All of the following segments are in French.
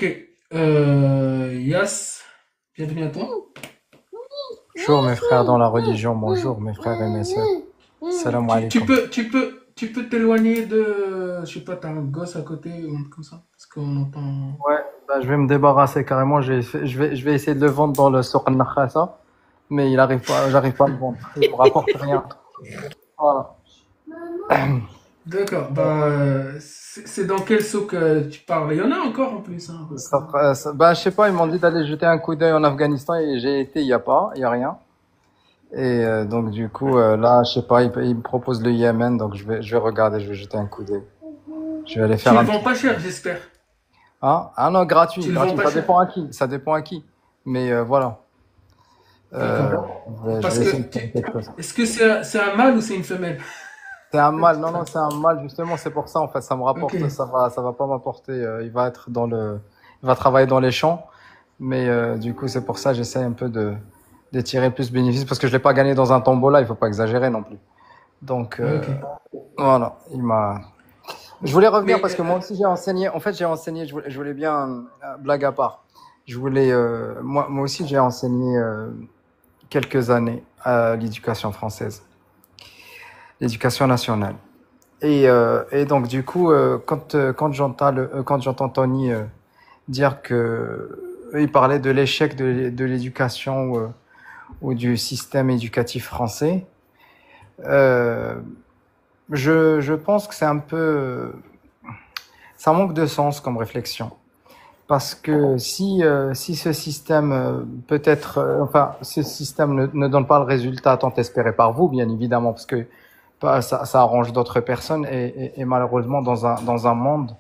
Ok. Yas, bienvenue à toi. Bonjour mes frères dans la religion, bonjour mes frères et mes sœurs. Salam alaikum. Tu peux t'éloigner de, je sais pas, t'as un gosse à côté ou un truc comme ça, parce qu'on entend. Ouais, bah, je vais me débarrasser carrément, je vais essayer de le vendre dans le Souk al-Nakhasa, mais j'arrive pas à le vendre, il me rapporte rien. Voilà. D'accord. Bah, c'est dans quel saut que tu parles? Il y en a encore en plus, hein, parce que. Bah, je sais pas, ils m'ont dit d'aller jeter un coup d'œil en Afghanistan et j'ai été, il y a rien. Et donc du coup, là, je sais pas, ils me proposent le Yémen, donc je vais regarder, je vais jeter un coup d'œil. Je vais aller Tu faire le un vends petit. pas cher, j'espère. Ah non, gratuit, Tu le vends gratuit, pas ça cher. dépend à qui, ça dépend à qui. Mais voilà. Euh, D'accord. je Parce vais que, essayer de faire quelque chose. est-ce que c'est un mâle ou c'est une femelle? C'est un mal, non, non, c'est un mal, justement, c'est pour ça, en fait, ça me Ok. rapporte, ça va pas m'apporter, il va être il va travailler dans les champs, mais du coup, c'est pour ça, j'essaie un peu de tirer plus de bénéfices, parce que je l'ai pas gagné dans un tombola, il faut pas exagérer non plus. Donc, Ok. voilà, je voulais revenir Mais parce que moi aussi j'ai enseigné, en fait, je voulais bien, blague à part, moi aussi j'ai enseigné, quelques années à l'éducation française, l'éducation nationale. Et donc du coup, quand j'entends Tony dire que il parlait de l'échec de l'éducation ou du système éducatif français, euh, je pense que c'est un peu, ça manque de sens comme réflexion. Parce que si ce système enfin, ce système ne donne pas le résultat tant espéré par vous, bien évidemment, parce que ça arrange d'autres personnes et malheureusement dans un monde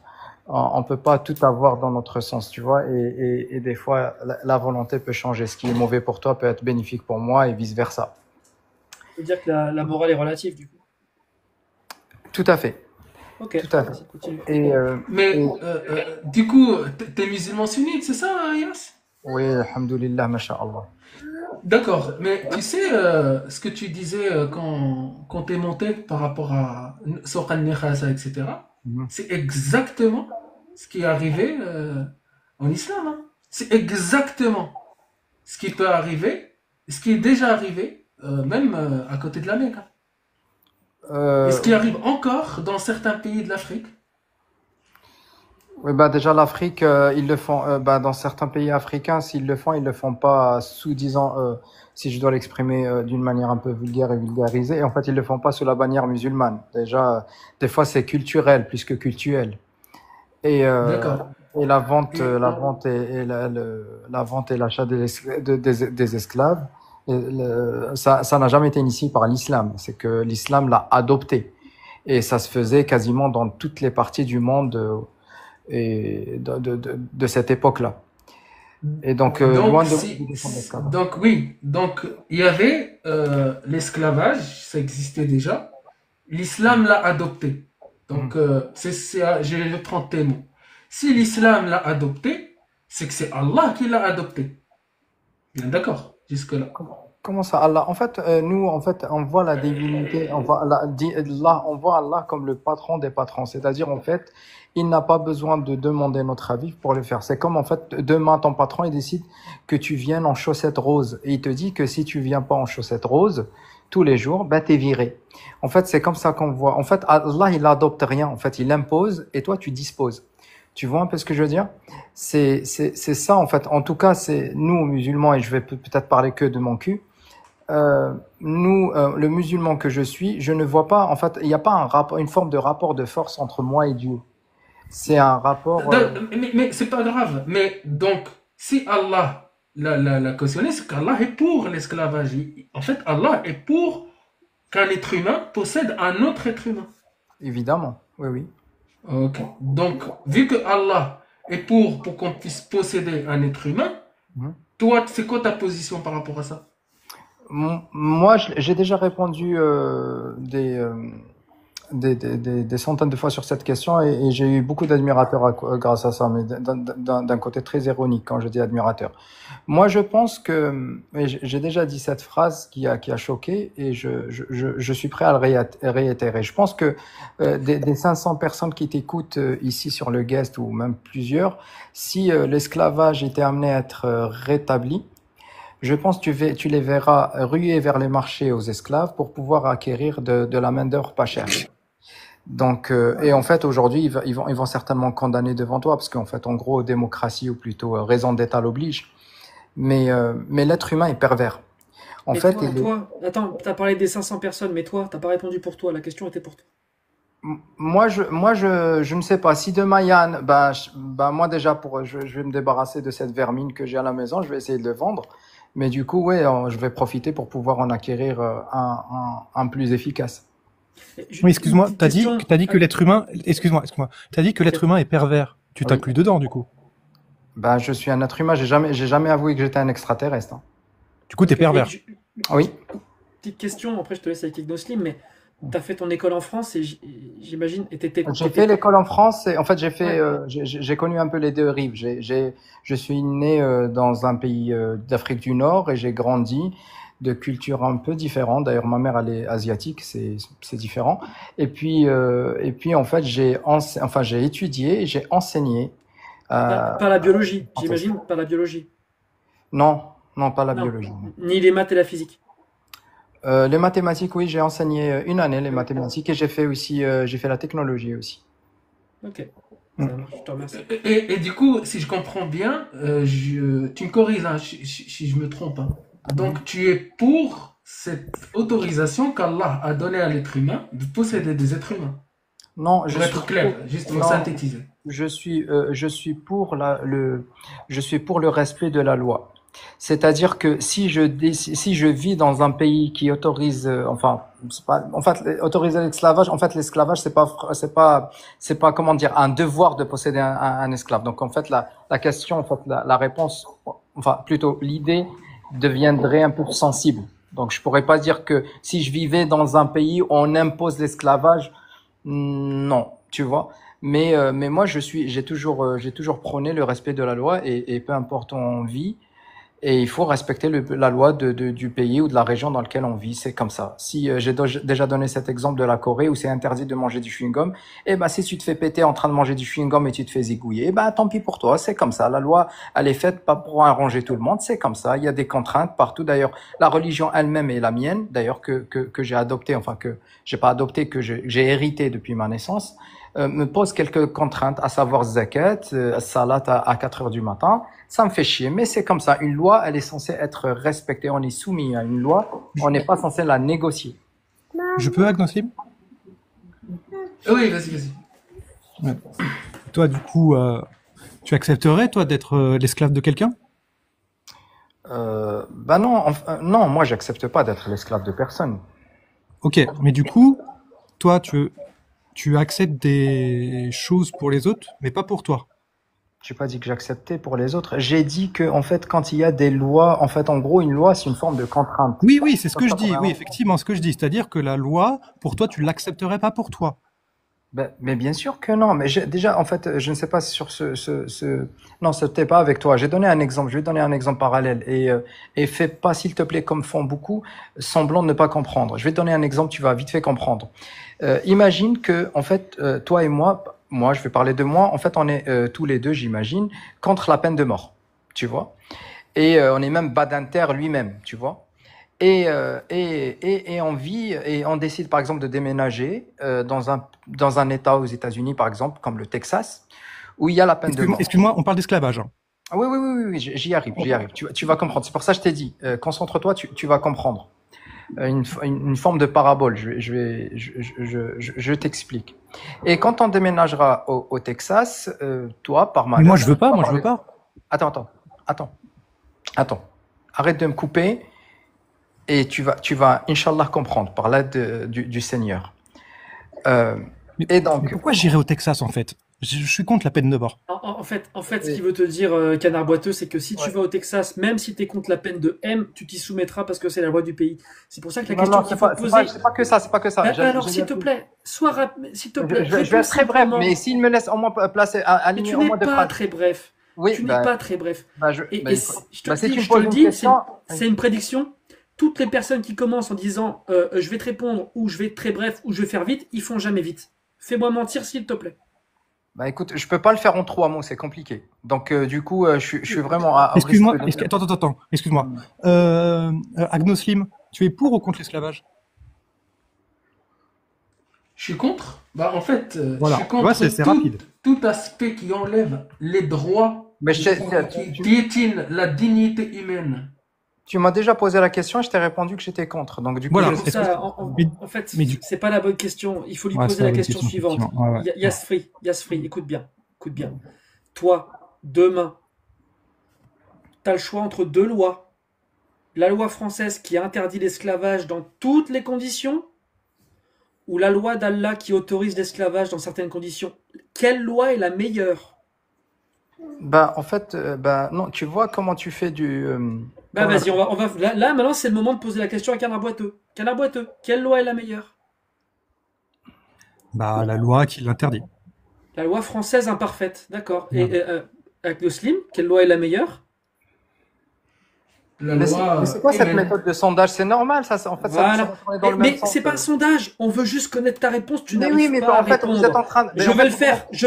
on peut pas tout avoir dans notre sens, tu vois, et des fois la volonté peut changer. Ce qui est mauvais pour toi peut être bénéfique pour moi et vice versa. Tu veux dire que la morale est relative, du coup. Tout à fait, Ok, tout à fait. vas-y, continue. Et, euh, et Mais du coup, t'es musulman sunnite, c'est ça, hein, Yas? oui, alhamdoulilah, masha'Allah. D'accord. Mais tu sais ce que tu disais quand t'es monté par rapport à Soran Nekhasa, etc. Mhm. C'est exactement ce qui est arrivé en islam, hein. C'est exactement ce qui peut arriver, ce qui est déjà arrivé, même à côté de la Mecque, hein. Et ce Euh, qui arrive encore dans certains pays de l'Afrique. Oui, bah déjà l'Afrique, ils le font. Bah, dans certains pays africains, s'ils le font, ils le font pas sous disant, si je dois l'exprimer d'une manière un peu vulgaire et vulgarisée. Et en fait, ils le font pas sous la bannière musulmane. Déjà, des fois, c'est culturel plus que cultuel. Et, euh, D'accord. et Et la vente la vente et l'achat des esclaves, ça n'a jamais été initié par l'islam. C'est que l'islam l'a adopté. Et ça se faisait quasiment dans toutes les parties du monde. De cette époque-là. Et donc, donc, loin de moi de si, défendre l'esclavage. donc oui, donc il y avait l'esclavage, ça existait déjà. L'islam l'a adopté. Mhm. Donc, je vais reprendre tes mots. Si l'islam l'a adopté, c'est que c'est Allah qui l'a adopté. Bien d'accord, jusque-là. Comment ça, Allah? En fait, nous, en fait, on voit la divinité, on voit Allah comme le patron des patrons. C'est-à-dire, en fait, il n'a pas besoin de demander notre avis pour le faire. C'est comme, en fait, demain, ton patron, il décide que tu viennes en chaussettes roses. Et il te dit que si tu viens pas en chaussettes roses, tous les jours, ben, t'es viré. En fait, c'est comme ça qu'on voit. En fait, Allah, il adopte rien. En fait, il impose et toi, tu disposes. Tu vois un peu ce que je veux dire? C'est ça, en fait. En tout cas, c'est nous, musulmans, et je vais peut-être parler que de mon cul. Le musulman que je suis, je ne vois pas, en fait, il n'y a pas un rapport, une forme de rapport de force entre moi et Dieu. C'est un rapport. Mais c'est pas grave. Mais donc, si Allah l'a cautionné, c'est qu'Allah est pour l'esclavage. En fait, Allah est pour qu'un être humain possède un autre être humain. Évidemment, oui, oui. Ok. Donc, vu que Allah est pour qu'on puisse posséder un être humain, Mhm. toi, c'est quoi ta position par rapport à ça? Moi, j'ai déjà répondu des centaines de fois sur cette question et j'ai eu beaucoup d'admirateurs grâce à ça, mais d'un côté très ironique quand je dis admirateur. Moi, je pense que, et j'ai déjà dit cette phrase qui a choqué et je suis prêt à le réitérer. Je pense que des 500 personnes qui t'écoutent ici sur le guest ou même plusieurs, si l'esclavage était amené à être rétabli, je pense que tu les verras ruer vers les marchés aux esclaves pour pouvoir acquérir de la main-d'œuvre pas chère. Donc, et en fait, aujourd'hui, ils vont certainement condamner devant toi, parce qu'en fait, en gros, démocratie, ou plutôt raison d'État l'oblige. Mais l'être humain est pervers. En Mais fait, toi, attends, t'as parlé des 500 personnes, mais toi, t'as pas répondu pour toi. La question était pour toi. je ne sais pas. Si demain, Yann, moi déjà, je vais me débarrasser de cette vermine que j'ai à la maison, je vais essayer de le vendre. Mais du coup, ouais, je vais profiter pour pouvoir en acquérir un plus efficace. Oui, excuse-moi, t'as dit que Ah, l'être humain, excuse-moi, t'as dit que l'être humain est pervers. Tu Oui. t'inclus dedans, du coup. Je suis un être humain. J'ai jamais avoué que j'étais un extraterrestre, hein. Du coup, t'es ok. Et pervers. Oui. petite question, après je te laisse avec Ignoslim, mais t'as fait ton école en France et j'imagine, et J'ai fait l'école en France et en fait Ouais. j'ai connu un peu les deux rives. Je suis né dans un pays d'Afrique du Nord et j'ai grandi de culture un peu différente. D'ailleurs, ma mère elle est asiatique, c'est différent. Et puis en fait j'ai étudié, et j'ai enseigné Pas la biologie, français. j'imagine, pas la biologie. Non, non, pas la Non, biologie. Non. ni les maths et la physique. Les mathématiques, oui, j'ai enseigné une année les mathématiques et j'ai fait aussi j'ai fait la technologie aussi. Ok, Mm. ça marche, je te remercie. Et du coup, si je comprends bien, tu me corriges hein, si je me trompe, hein. Donc, tu es pour cette autorisation qu'Allah a donnée à l'être humain de posséder des êtres humains. Non, Pour être clair, juste pour non, synthétiser. je suis pour le respect de la loi. C'est-à-dire que si je vis dans un pays qui autorise, en fait, autoriser l'esclavage, en fait, l'esclavage, c'est pas, comment dire, un devoir de posséder un esclave. Donc, en fait, la question, en fait, la réponse, enfin, plutôt, l'idée deviendrait un peu sensible. Donc, je pourrais pas dire que si je vivais dans un pays où on impose l'esclavage, non, tu vois. Mais moi, j'ai toujours prôné le respect de la loi et peu importe où on vit, et il faut respecter la loi du pays ou de la région dans laquelle on vit. C'est comme ça. Si déjà donné cet exemple de la Corée où c'est interdit de manger du chewing-gum, eh ben si tu te fais péter en train de manger du chewing-gum et tu te fais zigouiller, eh ben tant pis pour toi. C'est comme ça. La loi, elle est faite pas pour arranger tout le monde. C'est comme ça. Il y a des contraintes partout. D'ailleurs, la religion elle-même est la mienne. D'ailleurs que j'ai adopté, enfin que j'ai pas adopté, que j'ai hérité depuis ma naissance. Me pose quelques contraintes, à savoir zakat, salat à 4 heures du matin. Ça me fait chier, mais c'est comme ça. Une loi, elle est censée être respectée. On est soumis à une loi, on n'est pas censé la négocier. Je peux, Agnosim? Oui, vas-y, vas-y. Ouais. Toi, du coup, tu accepterais, toi, d'être l'esclave de quelqu'un? Non, non, moi j'accepte pas d'être l'esclave de personne. Ok, mais du coup, toi, tu acceptes des choses pour les autres, mais pas pour toi. J'ai pas dit que j'acceptais pour les autres. J'ai dit que en fait, quand il y a des lois, en fait, en gros, une loi, c'est une forme de contrainte. Oui, oui, c'est ce que je Ça, dis. Oui, effectivement, ce que je dis. C'est-à-dire que la loi, pour toi, tu l'accepterais pas pour toi. Mais bien sûr que non. Mais déjà, en fait, je ne sais pas sur non, c'était pas avec toi. J'ai donné un exemple. Je vais donner un exemple parallèle et fais pas, s'il te plaît, comme font beaucoup, semblant de ne pas comprendre. Je vais te donner un exemple. Tu vas vite fait comprendre. Imagine que, en fait, toi et moi, je vais parler de moi. En fait, on est tous les deux, j'imagine, contre la peine de mort. Tu vois. Et on est même Badinter lui-même. Tu vois. Et on vit et on décide par exemple de déménager dans un État aux États-Unis par exemple comme le Texas où il y a la peine de mort. Excuse-moi, on parle d'esclavage. Hein. Ah oui, j'y arrive. Tu vas comprendre. C'est pour ça que je t'ai dit, concentre-toi, tu vas comprendre. Une forme de parabole. Je t'explique. Et quand on déménagera au Texas, toi par Mais malheur. moi, je veux pas. Moi, je veux pas. Attends. Arrête de me couper. Et tu vas, Inch'Allah, comprendre par l'aide du Seigneur. Mais Et donc, pourquoi j'irais au Texas, en fait? Je suis contre la peine de mort. En fait, ce Oui. qu'il veut te dire, Canard Boiteux, c'est que si tu Ouais. vas au Texas, même si tu es contre la peine de M, tu t'y soumettras parce que c'est la loi du pays. C'est pour ça que la Non, question non, qu'il faut te poser. c'est pas que ça, c'est pas que ça. Alors, J'ai s'il bien te compris. plaît, s'il te plaît, Je vais réponds être très bref, simplement. mais s'il me laisse au moins placer, Mais aligner tu au n'es moins deux pas phrases. très bref. Oui, Tu n'es pas très bref. Et il faut- je te le si dis, tu me je te le poses une dis, question, c'est une prédiction. Toutes les personnes qui commencent en disant je vais te répondre, ou je vais être très bref, ou je vais faire vite, ils font jamais vite. Fais-moi mentir, s'il te plaît. bah écoute, je peux pas le faire en 3 mots, c'est compliqué. Donc du coup, je suis vraiment à risque Excuse-moi, de- attends, excuse-moi. Agnoslim, tu es pour ou contre l'esclavage? Je suis contre. Bah, en fait, Voilà. je suis Tu vois, contre c'est rapide. tout aspect qui enlève les droits, Mais qui piétine la dignité humaine. tu m'as déjà posé la question et je t'ai répondu que j'étais contre. Donc du coup, Voilà. je Pour sais- ça, Mais- en fait, mais du- c'est pas la bonne question. Il faut lui Ouais, poser c'est la la bonne question question, suivante. effectivement. Ouais, ouais. Yasfri, écoute bien. Toi, demain, tu as le choix entre deux lois. La loi française qui interdit l'esclavage dans toutes les conditions, ou la loi d'Allah qui autorise l'esclavage dans certaines conditions. Quelle loi est la meilleure? bah en fait, non, tu vois comment tu fais du. Bah comment- vas-y, là, maintenant c'est le moment de poser la question à Canard Boiteux. Canard Boiteux, quelle loi est la meilleure? Bah, la loi qui l'interdit. La loi française imparfaite, d'accord. Ouais. Et avec le slim, quelle loi est la meilleure? La Mais loi c'est quoi cette humaine. méthode de sondage? C'est normal, ça. En fait, Voilà. on est dans le Mais même sens. c'est pas un sondage, on veut juste connaître ta réponse, tu Mais n'arrives oui, mais pas à en fait, vous êtes répondre. en train de. Je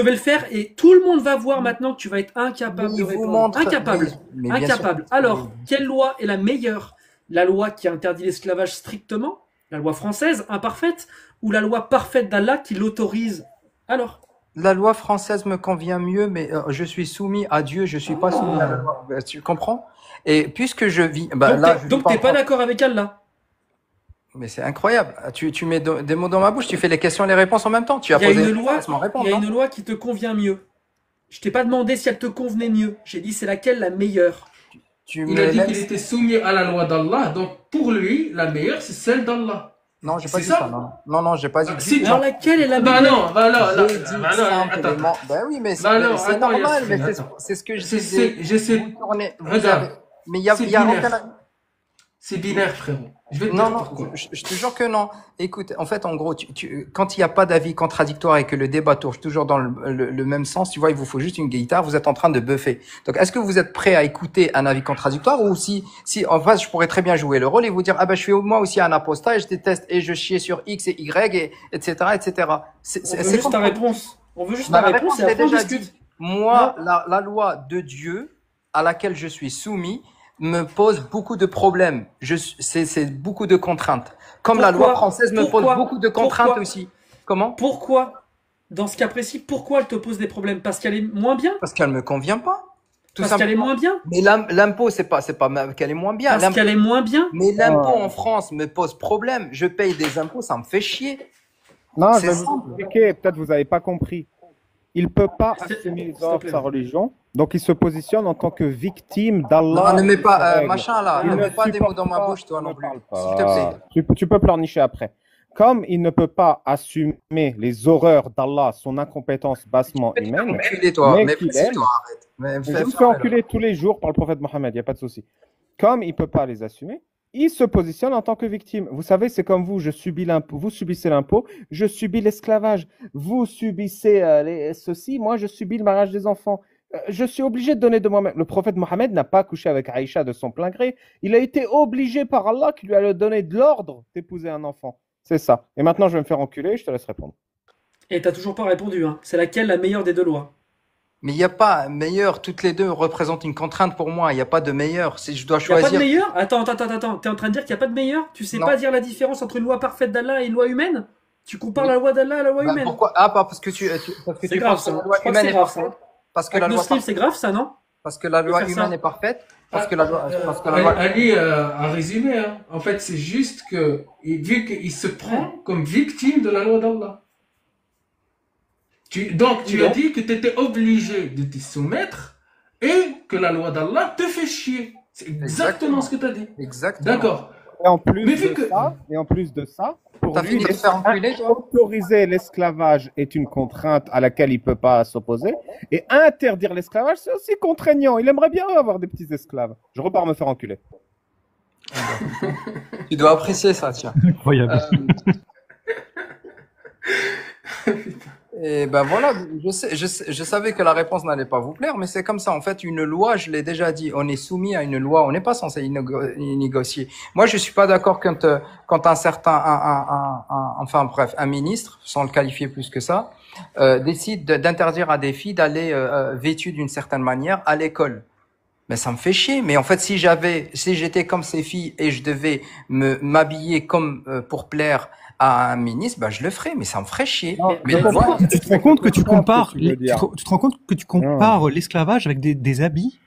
vais le faire et tout le monde va voir maintenant que tu vas être incapable de répondre. Incapable. Mais bien sûr. Incapable. Alors, quelle loi est la meilleure? La loi qui interdit l'esclavage strictement? La loi française imparfaite? Ou la loi parfaite d'Allah qui l'autorise? Alors, La loi française me convient mieux, mais je suis soumis à Dieu, je suis pas soumis à la loi. Tu comprends? Et puisque je vis, donc t'es pas d'accord avec Allah? Mais c'est incroyable. Tu mets des mots dans ma bouche, tu fais les questions et les réponses en même temps. Tu as Il y a posé une loi, laisse-moi répondre, il y a non une loi qui te convient mieux. Je t'ai pas demandé si elle te convenait mieux. J'ai dit c'est laquelle la meilleure. Tu Il me a dit qu'il laisses- était soumis à la loi d'Allah, donc pour lui, la meilleure, c'est celle d'Allah. Non, j'ai pas C'est dit ça ça. Non, j'ai pas dit. Bah, si, du tout. Alors laquelle est la Bah meilleure? non, bah non, J'ai dit bah non, attends. simplement. Ben oui, mais Bah non, c'est attends, normal, Yasmine, mais attends. c'est ce que je C'est- disais. j'essaie- Vous tournez- vous Regarde. avez- Mais il y a C'est aucun. binaire. C'est binaire, frérot. Je vais te Non, dire non, pourquoi. je te jure que non. Écoute, en fait, en gros, quand il n'y a pas d'avis contradictoire et que le débat tourne toujours dans le même sens, tu vois, il vous faut juste une guitare, vous êtes en train de buffer. Donc, est-ce que vous êtes prêt à écouter un avis contradictoire ou si en face, je pourrais très bien jouer le rôle et vous dire, ah ben, je suis moi aussi un apostat et je déteste et je chie sur X et Y et etc., etc. On veut juste ta comme- réponse. On veut juste Ma ta réponse et je l'ai après on déjà discute. dit. Moi, la loi de Dieu à laquelle je suis soumis me pose beaucoup de problèmes. C'est beaucoup de contraintes. Comme la Pourquoi loi française me pose Pourquoi beaucoup de contraintes Pourquoi aussi. Comment? Pourquoi, dans ce cas précis, pourquoi elle te pose des problèmes? Parce qu'elle est moins bien? Parce qu'elle me convient pas. Tout Parce qu'elle est simplement. moins bien? Mais l'impôt, c'est pas qu'elle est moins bien. Parce L'impôt- qu'elle est moins bien? Mais l'impôt en France me pose problème. Je paye des impôts, ça me fait chier. Non, je C'est vais vous simple. expliquer, peut-être vous n'avez pas compris. Il ne peut pas S'il te- assumer les s'il te ordres plaît. de sa religion, donc il se positionne en tant que victime d'Allah. Non, ne mets et de pas, ses règles. machin là, Il ne ne mets pas des mots supporte dans ma pas- bouche, toi ne non plus. parle pas. S'il te plaît. Tu peux pleurnicher après. Comme il ne peut pas assumer les horreurs d'Allah, son incompétence bassement humaine, Enculé, toi. Mais Mais qu'il c'est aime. toi, arrête. Mais je fais- me fais ferme-le. enculer tous les jours par le prophète Mohammed, il n'y a pas de souci. Comme il ne peut pas les assumer, il se positionne en tant que victime. Vous savez, c'est comme vous, je subis l'impôt, vous subissez l'impôt, je subis l'esclavage, vous subissez ceci, moi je subis le mariage des enfants. Je suis obligé de donner de moi-même. Le prophète Mohammed n'a pas couché avec Aïcha de son plein gré. Il a été obligé par Allah qui lui a donné de l'ordre d'épouser un enfant. C'est ça. Et maintenant, je vais me faire enculer, je te laisse répondre. Et t'as toujours pas répondu, hein. C'est laquelle la meilleure des deux lois? Mais il n'y a pas meilleur, toutes les deux représentent une contrainte pour moi. Il n'y a pas de meilleur. Si je dois Y a pas de choisir. meilleure? Attends. T'es en train de dire qu'il n'y a pas de meilleure? Tu sais Non. pas dire la différence entre une loi parfaite d'Allah et une loi humaine? Tu compares la loi d'Allah à la loi Bah, humaine? pourquoi? Ah, pas parce que parce que C'est tu grave, penses que ça. la loi Je crois que humaine c'est est grave, ça. parfaite. Parce que Avec la nos loi, slips, c'est grave, ça, non? parce que la loi faire ça. humaine est parfaite. Parce que la loi, parce que la Ali, loi. Ali, a résumé. Hein. En fait, c'est juste que, vu qu'il se prend comme victime de la loi d'Allah. Donc, tu as Non. dit que tu étais obligé de te soumettre et que la loi d'Allah te fait chier. C'est exactement Exactement. ce que tu as dit. Exactement. D'accord. Et en plus Mais vu de que. ça, pour T'as lui, fini de te faire enculer, toi? autoriser l'esclavage est une contrainte à laquelle il ne peut pas s'opposer. Et interdire l'esclavage, c'est aussi contraignant. Il aimerait bien avoir des petits esclaves. Je repars me faire enculer. Tu dois apprécier ça, tiens. Incroyable. Et ben voilà, je savais que la réponse n'allait pas vous plaire, mais c'est comme ça. En fait, une loi, je l'ai déjà dit, on est soumis à une loi, on n'est pas censé y négocier. Moi, je suis pas d'accord quand un certain, enfin bref, un ministre, sans le qualifier plus que ça, décide d'interdire à des filles d'aller vêtues d'une certaine manière à l'école. Mais ça me fait chier. Mais en fait, si j'étais comme ces filles et je devais m'habiller comme pour plaire à un ministre, bah je le ferais. Mais ça me ferait chier. Non, Mais je comprends. voilà. Tu te rends compte que tu Je comprends compares, ce que tu veux dire. tu te rends compte que tu compares l'esclavage avec des habits?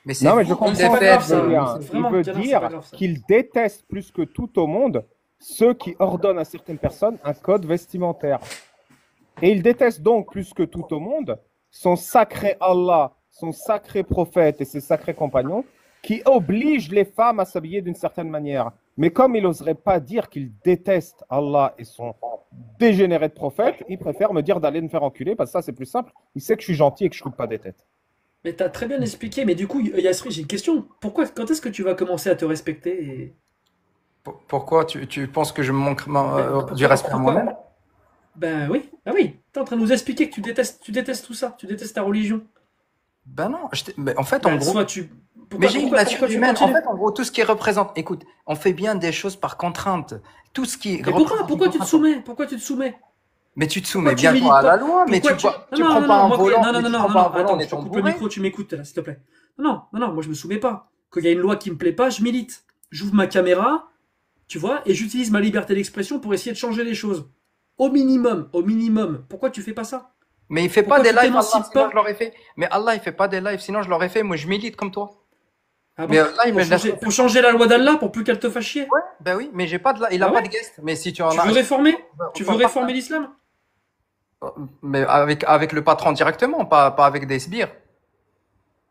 Mais c'est Non, mais je vous comprends qui c'est pas les grave, faites. ça. dire. C'est Il vraiment veut Pierre, c'est dire pas grave, ça. qu'il déteste plus que tout au monde ceux qui ordonnent à certaines personnes un code vestimentaire. Et il déteste donc plus que tout au monde son sacré Allah, son sacré prophète et ses sacrés compagnons qui obligent les femmes à s'habiller d'une certaine manière. Mais comme il n'oserait pas dire qu'il déteste Allah et son dégénéré de prophète, il préfère me dire d'aller me faire enculer parce que ça c'est plus simple. Il sait que je suis gentil et que je ne coupe pas des têtes. Mais t'as très bien expliqué, mais du coup, Yasri, j'ai une question. Quand est-ce que tu vas commencer à te respecter Pourquoi tu penses que je me manque du pourquoi- respect à pourquoi- moi-même? Ben oui, ah oui. T'es en train de nous expliquer que tu détestes tout ça, tu détestes ta religion. Ben non. Mais en fait, en Ben, gros. soit tu. Pourquoi, Mais j'ai une pourquoi- nature pourquoi tu humaine. En continues fait, en gros, tout ce qui représente. Écoute, on fait bien des choses par contrainte. Tout ce qui Mais pourquoi représente tu une te contrainte. soumets? Pourquoi tu te soumets? Mais tu te Pourquoi soumets tu bien milites toi à la pas? loi, mais Pourquoi tu prends pas un moi, volant. non, Mais non, tu non, prends non, pas un non, volant attends, en je te étant coupe le bourré. micro, tu m'écoutes là, s'il te plaît. Non, moi je me soumets pas. Quand il y a une loi qui me plaît pas, je milite. J'ouvre ma caméra, tu vois, et j'utilise ma liberté d'expression pour essayer de changer les choses. Au minimum, au minimum. Pourquoi tu fais pas ça? Mais il fait pas Pourquoi des tu lives, Allah, t'émancipes sinon pas? je l'aurais fait. Mais Allah, il fait pas des lives, sinon je l'aurais fait. Moi, je milite comme toi. Ah bon? Mais Allah, il me laisse. Pour changer la loi d'Allah, pour plus qu'elle te fasse chier? Ouais, ben oui, mais j'ai pas de il a Ah pas ouais? de guest. Mais si tu en Tu as. veux réformer? Tu veux Enfin, pas- réformer l'islam? Mais avec le patron directement, pas avec des sbires.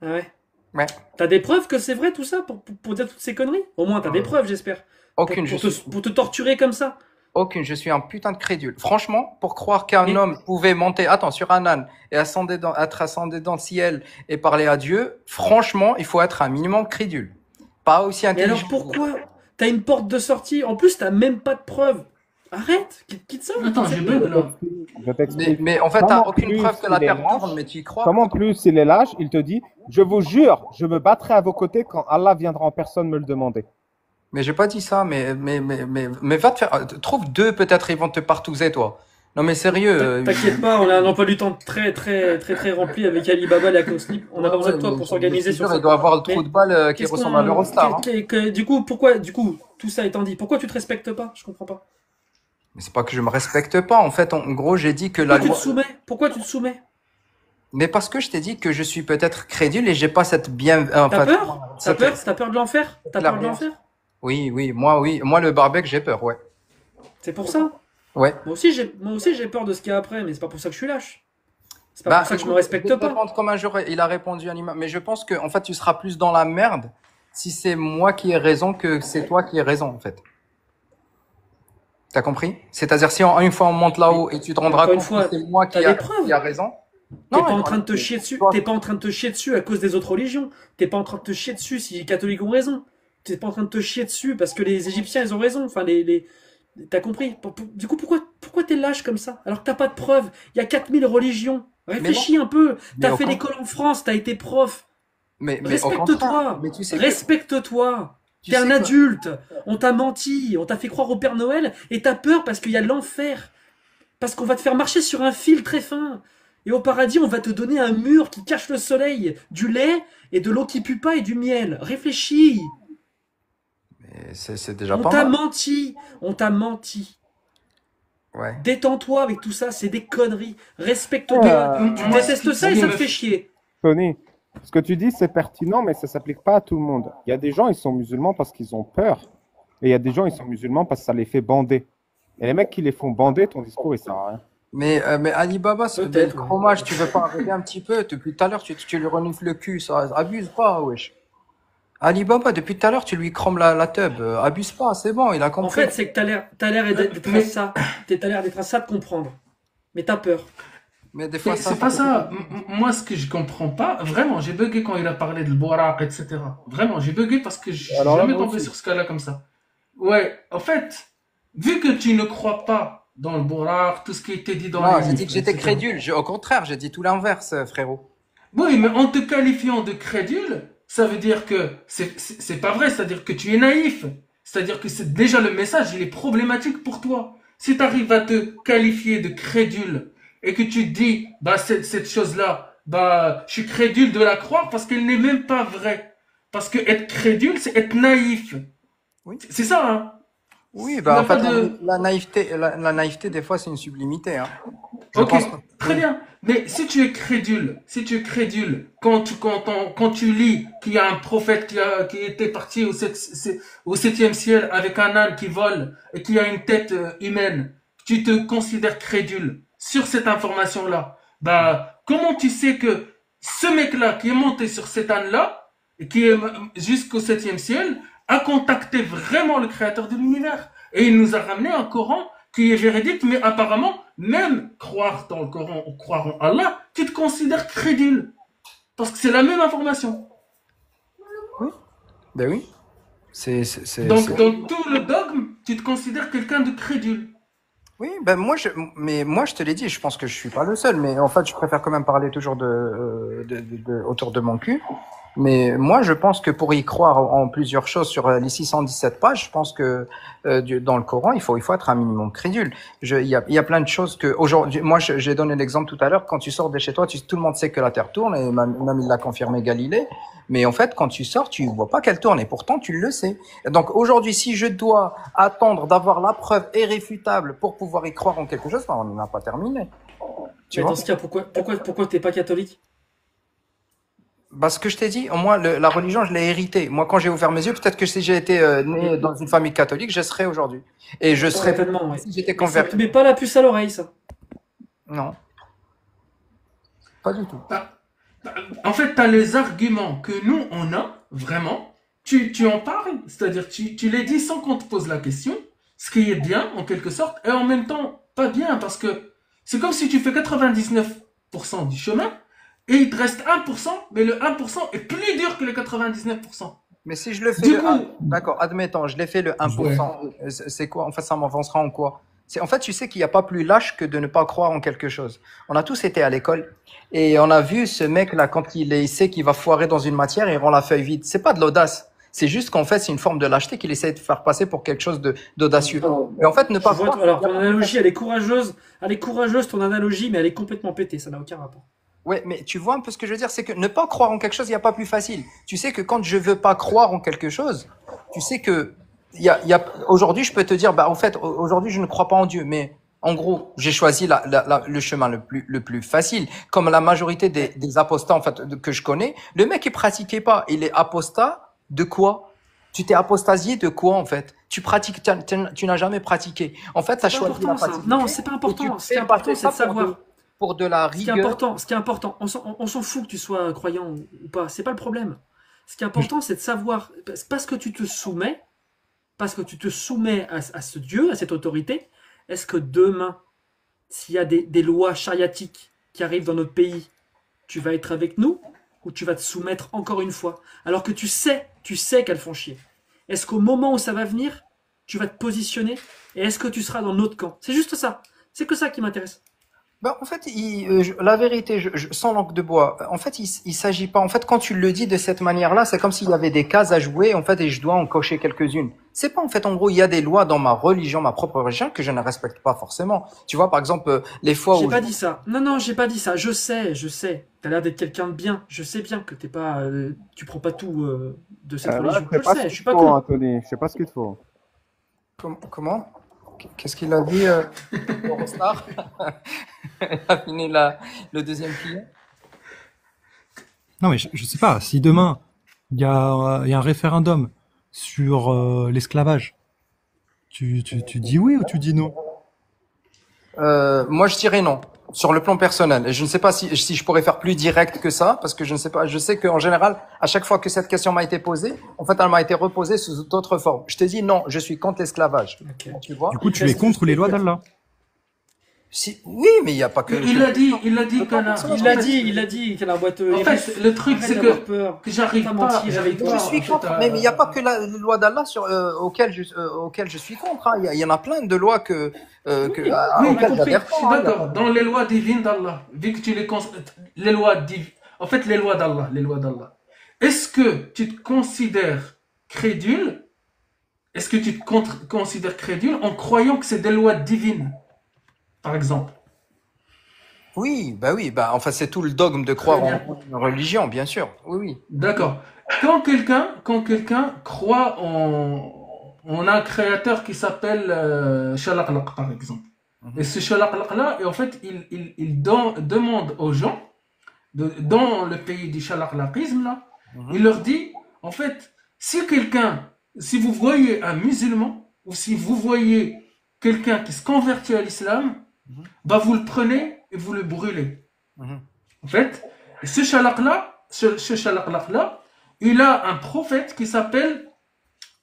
Ah ouais. Ouais. T'as des preuves que c'est vrai tout ça pour dire toutes ces conneries? Au moins t'as des preuves, j'espère. Aucune, Pour te torturer comme ça. aucune, je suis un putain de crédule. Franchement, pour croire qu'un Mais- homme pouvait monter, attends, sur un âne et être ascendé dans le ciel et parler à Dieu, franchement, il faut être un minimum crédule. Pas aussi Mais intelligent. alors pourquoi? T'as une porte de sortie. En plus, t'as même pas de preuves. Arrête, quitte ça. Attends, j'ai quitte même. ça. Alors, Je t'explique. Mais en fait, Comment t'as aucune plus preuve que la il est Terre lâche, tourne, mais tu y crois. Comment plus il est lâche, il te dit, je vous jure, je me battrai à vos côtés quand Allah viendra en personne me le demander. Mais j'ai pas dit ça, mais va te faire, trouve deux peut-être, ils vont te partouzer, toi. Non, mais sérieux. T'inquiète pas, on a un emploi du temps très rempli avec Alibaba et la Cosnip. On n'a pas besoin de toi pour s'organiser sur ça. Il doit avoir le trou Mais de balle qui Qu'est-ce ressemble à qu'on- l'Eurostar. Hein. Du coup, tout ça étant dit, pourquoi tu te respectes pas? Je comprends pas. Mais c'est pas que je me respecte pas. En fait, en gros, j'ai dit que la Pourquoi tu loi. te soumets? Pourquoi tu te soumets? Mais parce que je t'ai dit que je suis peut-être crédule et j'ai pas cette bien. En T'as fait, peur? cette- T'as peur de l'enfer? T'as peur de Clairement. l'enfer? Oui, moi le barbecue, j'ai peur, ouais. C'est pour ça. Ouais. Moi aussi, j'ai peur de ce qu'il y a après, mais c'est pas pour ça que je suis lâche. C'est pas Bah, pour ça que je me écoute, respecte je vais te pas. répondre comme un jour, il a répondu Anima. Mais je pense que, en fait, tu seras plus dans la merde si c'est moi qui ai raison que c'est toi qui ai raison, en fait. T'as compris? C'est-à-dire, si une fois on monte là-haut et tu te rendras Encore une compte fois, que c'est moi t'as qui a, des preuves. qui a raison. T'es pas mais en train de te chier dessus. T'es pas en train de te chier dessus à cause des autres religions. T'es pas en train de te chier dessus si les catholiques ont raison. T'es pas en train de te chier dessus parce que les Égyptiens ils ont raison. Enfin t'as compris. Du coup pourquoi t'es lâche comme ça alors que t'as pas de preuves? Il y a 4000 religions. Réfléchis un peu. Mais T'as au fait con- l'école en France. T'as été prof. Mais au Respecte-toi. contraire, mais tu sais que- Respecte-toi. tu T'es sais un que- adulte. On t'a menti. On t'a fait croire au Père Noël et t'as peur parce qu'il y a l'enfer. Parce qu'on va te faire marcher sur un fil très fin. Et au paradis, on va te donner un mur qui cache le soleil, du lait et de l'eau qui pue pas et du miel. Réfléchis. Mais c'est déjà On pas t'a mal. menti. On t'a menti. Ouais. Détends-toi avec tout ça, c'est des conneries. Respecte-toi. Tu moi, détestes ça et ça te fait chier. Tony, ce que tu dis, c'est pertinent, mais ça s'applique pas à tout le monde. Il y a des gens, ils sont musulmans parce qu'ils ont peur. Et il y a des gens, ils sont musulmans parce que ça les fait bander. Et les mecs qui les font bander, ton discours, il sert à rien. Mais Alibaba, Peut-être, le ouais. fromage, tu veux pas arrêter un petit peu? Depuis tout à l'heure, tu lui renifles le cul, ça abuse pas, wesh. Alibaba, depuis tout à l'heure, tu lui crames la teub. Abuse pas, c'est bon, il a En compris. fait, c'est que t'as l'air d'être à Mais, ça. T'as l'air d'être à ça de comprendre. Mais t'as peur. Mais des fois, mais ça, c'est ça pas peut ça. Moi, ce que je comprends pas, vraiment, j'ai bugué quand il a parlé de Borak, etc. Vraiment, j'ai bugué parce que je suis Alors là, jamais moi tombé aussi. sur ce cas-là comme ça. Ouais, en fait, vu que tu ne crois pas dans le Borak, tout ce qui a été dit dans les Non, j'ai dit que livres, j'étais etc. crédule. Au contraire, j'ai dit tout l'inverse, frérot. Oui, mais en te qualifiant de crédule, ça veut dire que c'est pas vrai, c'est-à-dire que tu es naïf. C'est-à-dire que c'est déjà le message, il est problématique pour toi. Si tu arrives à te qualifier de crédule et que tu dis, bah, cette chose-là, bah, je suis crédule de la croire parce qu'elle n'est même pas vraie. Parce que être crédule, c'est être naïf. Oui. C'est ça, hein. Oui, Il n'y bah a en pas fait, de, la naïveté, des fois, c'est une sublimité, hein. Je Ok, pense pas. très Oui. bien. Mais si tu es crédule, quand tu lis qu'il y a un prophète qui était parti au septième ciel avec un âne qui vole et qui a une tête humaine, tu te considères crédule sur cette information-là. Bah, comment tu sais que ce mec-là qui est monté sur cet âne-là et qui est jusqu'au septième ciel a contacté vraiment le créateur de l'univers et il nous a ramené un Coran qui est véridique, mais apparemment, même croire dans le Coran ou croire en Allah, tu te considères crédule. Parce que c'est la même information. Oui. Ben oui. Donc, dans tout le dogme, tu te considères quelqu'un de crédule. Oui, ben mais moi je te l'ai dit, je pense que je suis pas le seul, mais en fait je préfère quand même parler toujours autour de mon cul. Mais moi je pense que pour y croire en plusieurs choses sur les 617 pages, je pense que dans le Coran il faut être un minimum crédule. Il y a plein de choses que aujourd'hui, moi j'ai donné l'exemple tout à l'heure, quand tu sors de chez toi, tout le monde sait que la Terre tourne et même il l'a confirmé Galilée. Mais en fait quand tu sors, tu vois pas qu'elle tourne et pourtant tu le sais. Donc aujourd'hui si je dois attendre d'avoir la preuve irréfutable pour pouvoir y croire en quelque chose, ben, on n'en a pas terminé. Tu Mais vois? dans ce cas, pourquoi t'es pas catholique? Parce que je t'ai dit, moi, la religion, je l'ai héritée. Moi, quand j'ai ouvert mes yeux, peut-être que si j'ai été né dans une famille catholique, je serais aujourd'hui. Et je serais Certainement, ouais. si j'étais Mais ça converti. te met pas la puce à l'oreille, ça. Non, pas du tout. Bah, en fait, tu as les arguments que nous, on a, vraiment. Tu en parles, c'est-à-dire tu les dis sans qu'on te pose la question, ce qui est bien, en quelque sorte, et en même temps, pas bien, parce que c'est comme si tu fais 99% du chemin, et il te reste 1%, mais le 1% est plus dur que les 99%. Mais si je le fais Du le 1, coup, d'accord, admettons, je l'ai fait le ouais. 1%, c'est quoi? En fait, ça m'avancera en quoi? En fait, tu sais qu'il n'y a pas plus lâche que de ne pas croire en quelque chose. On a tous été à l'école et on a vu ce mec-là, quand il sait qu'il va foirer dans une matière, il rend la feuille vide. C'est pas de l'audace. C'est juste qu'en fait, c'est une forme de lâcheté qu'il essaie de faire passer pour quelque chose d'audacieux. Et en fait, ne Je pas vois, croire. alors ton analogie, elle est courageuse ton analogie, mais elle est complètement pétée, ça n'a aucun rapport. Ouais, mais tu vois un peu ce que je veux dire, c'est que ne pas croire en quelque chose, il n'y a pas plus facile. Tu sais que quand je veux pas croire en quelque chose, tu sais que aujourd'hui, je peux te dire, bah, en fait, aujourd'hui, je ne crois pas en Dieu, mais en gros, j'ai choisi le chemin le plus facile. Comme la majorité des apostats, en fait, que je connais, le mec, il pratiquait pas. Il est apostat de quoi? Tu t'es apostasié de quoi, en fait? Tu pratiques, tu n'as jamais pratiqué. En fait, tu as C'est pas choisi la important, ça. facilité. Non, c'est pas Et tu important. Ce qui fais est important, passer c'est de ça savoir. pour de la rigueur. Ce qui est important, on s'en fout que tu sois croyant ou pas, c'est pas le problème. Ce qui est important, c'est de savoir, parce que tu te soumets, parce que tu te soumets à ce Dieu, à cette autorité, est-ce que demain, s'il y a des lois chariatiques qui arrivent dans notre pays, tu vas être avec nous ou tu vas te soumettre encore une fois? Alors que tu sais qu'elles font chier. Est-ce qu'au moment où ça va venir, tu vas te positionner et est-ce que tu seras dans notre camp? C'est juste ça. C'est que ça qui m'intéresse. Ben, en fait, la vérité, sans langue de bois, en fait, il s'agit pas. En fait, quand tu le dis de cette manière-là, c'est comme s'il y avait des cases à jouer, en fait, et je dois en cocher quelques-unes. C'est pas, en fait, en gros, il y a des lois dans ma religion, ma propre religion, que je ne respecte pas forcément. Tu vois, par exemple, les fois J'ai où pas dit ça. Non, j'ai pas dit ça. Je sais. T'as l'air d'être quelqu'un de bien. Je sais bien que t'es pas, tu prends pas tout de cette Là, religion. je Je sais le pas ce sais. Je qu'il suis pas faut, con. Anthony. Je sais pas ce qu'il faut. comment? Qu'est-ce qu'il a dit, Eurostar? Il a fini le deuxième client. Non, mais je sais pas. Si demain il y a un référendum sur l'esclavage, tu dis oui ou tu dis non? Moi, je dirais non. Sur le plan personnel. Et je ne sais pas si je pourrais faire plus direct que ça, parce que je ne sais pas. Je sais qu'en général, à chaque fois que cette question m'a été posée, en fait, elle m'a été reposée sous d'autres formes. Je te dis non, je suis contre l'esclavage. Ok. Tu vois? Du coup, tu es contre les lois d'Allah. Si, oui, mais il n'y a pas que. Il a dit, Kana. Il a dit qu'elle a la boîte. En fait, le truc, c'est que j'arrive Pas pas. mentir, J'arrive j'arrive pas. Je suis en fait, contre, mais il n'y a pas que la loi d'Allah auquel je suis contre. Hein. Il y en a plein de lois Oui, auxquelles compris. j'adhère je suis pas. Hein. d'accord. Dans les lois divines d'Allah, vu que tu les lois divines, en fait, les lois d'Allah, est-ce que tu te considères crédule? Est-ce que tu te considères crédule en croyant que c'est des lois divines, par exemple? Oui, enfin, c'est tout le dogme de croire Très en une religion, bien sûr. Oui, oui. D'accord. Quand quelqu'un croit en un créateur qui s'appelle Shalaqlaq, par exemple. Et ce Shalaqlaq-là, et en fait, il demande aux gens, dans le pays du Shalaqlaqisme, là, il leur dit, en fait, si vous voyez un musulman, ou si vous voyez quelqu'un qui se convertit à l'islam, bah vous le prenez et vous le brûlez. Mhm. En fait, ce Shalaqlaq-là, il a un prophète qui s'appelle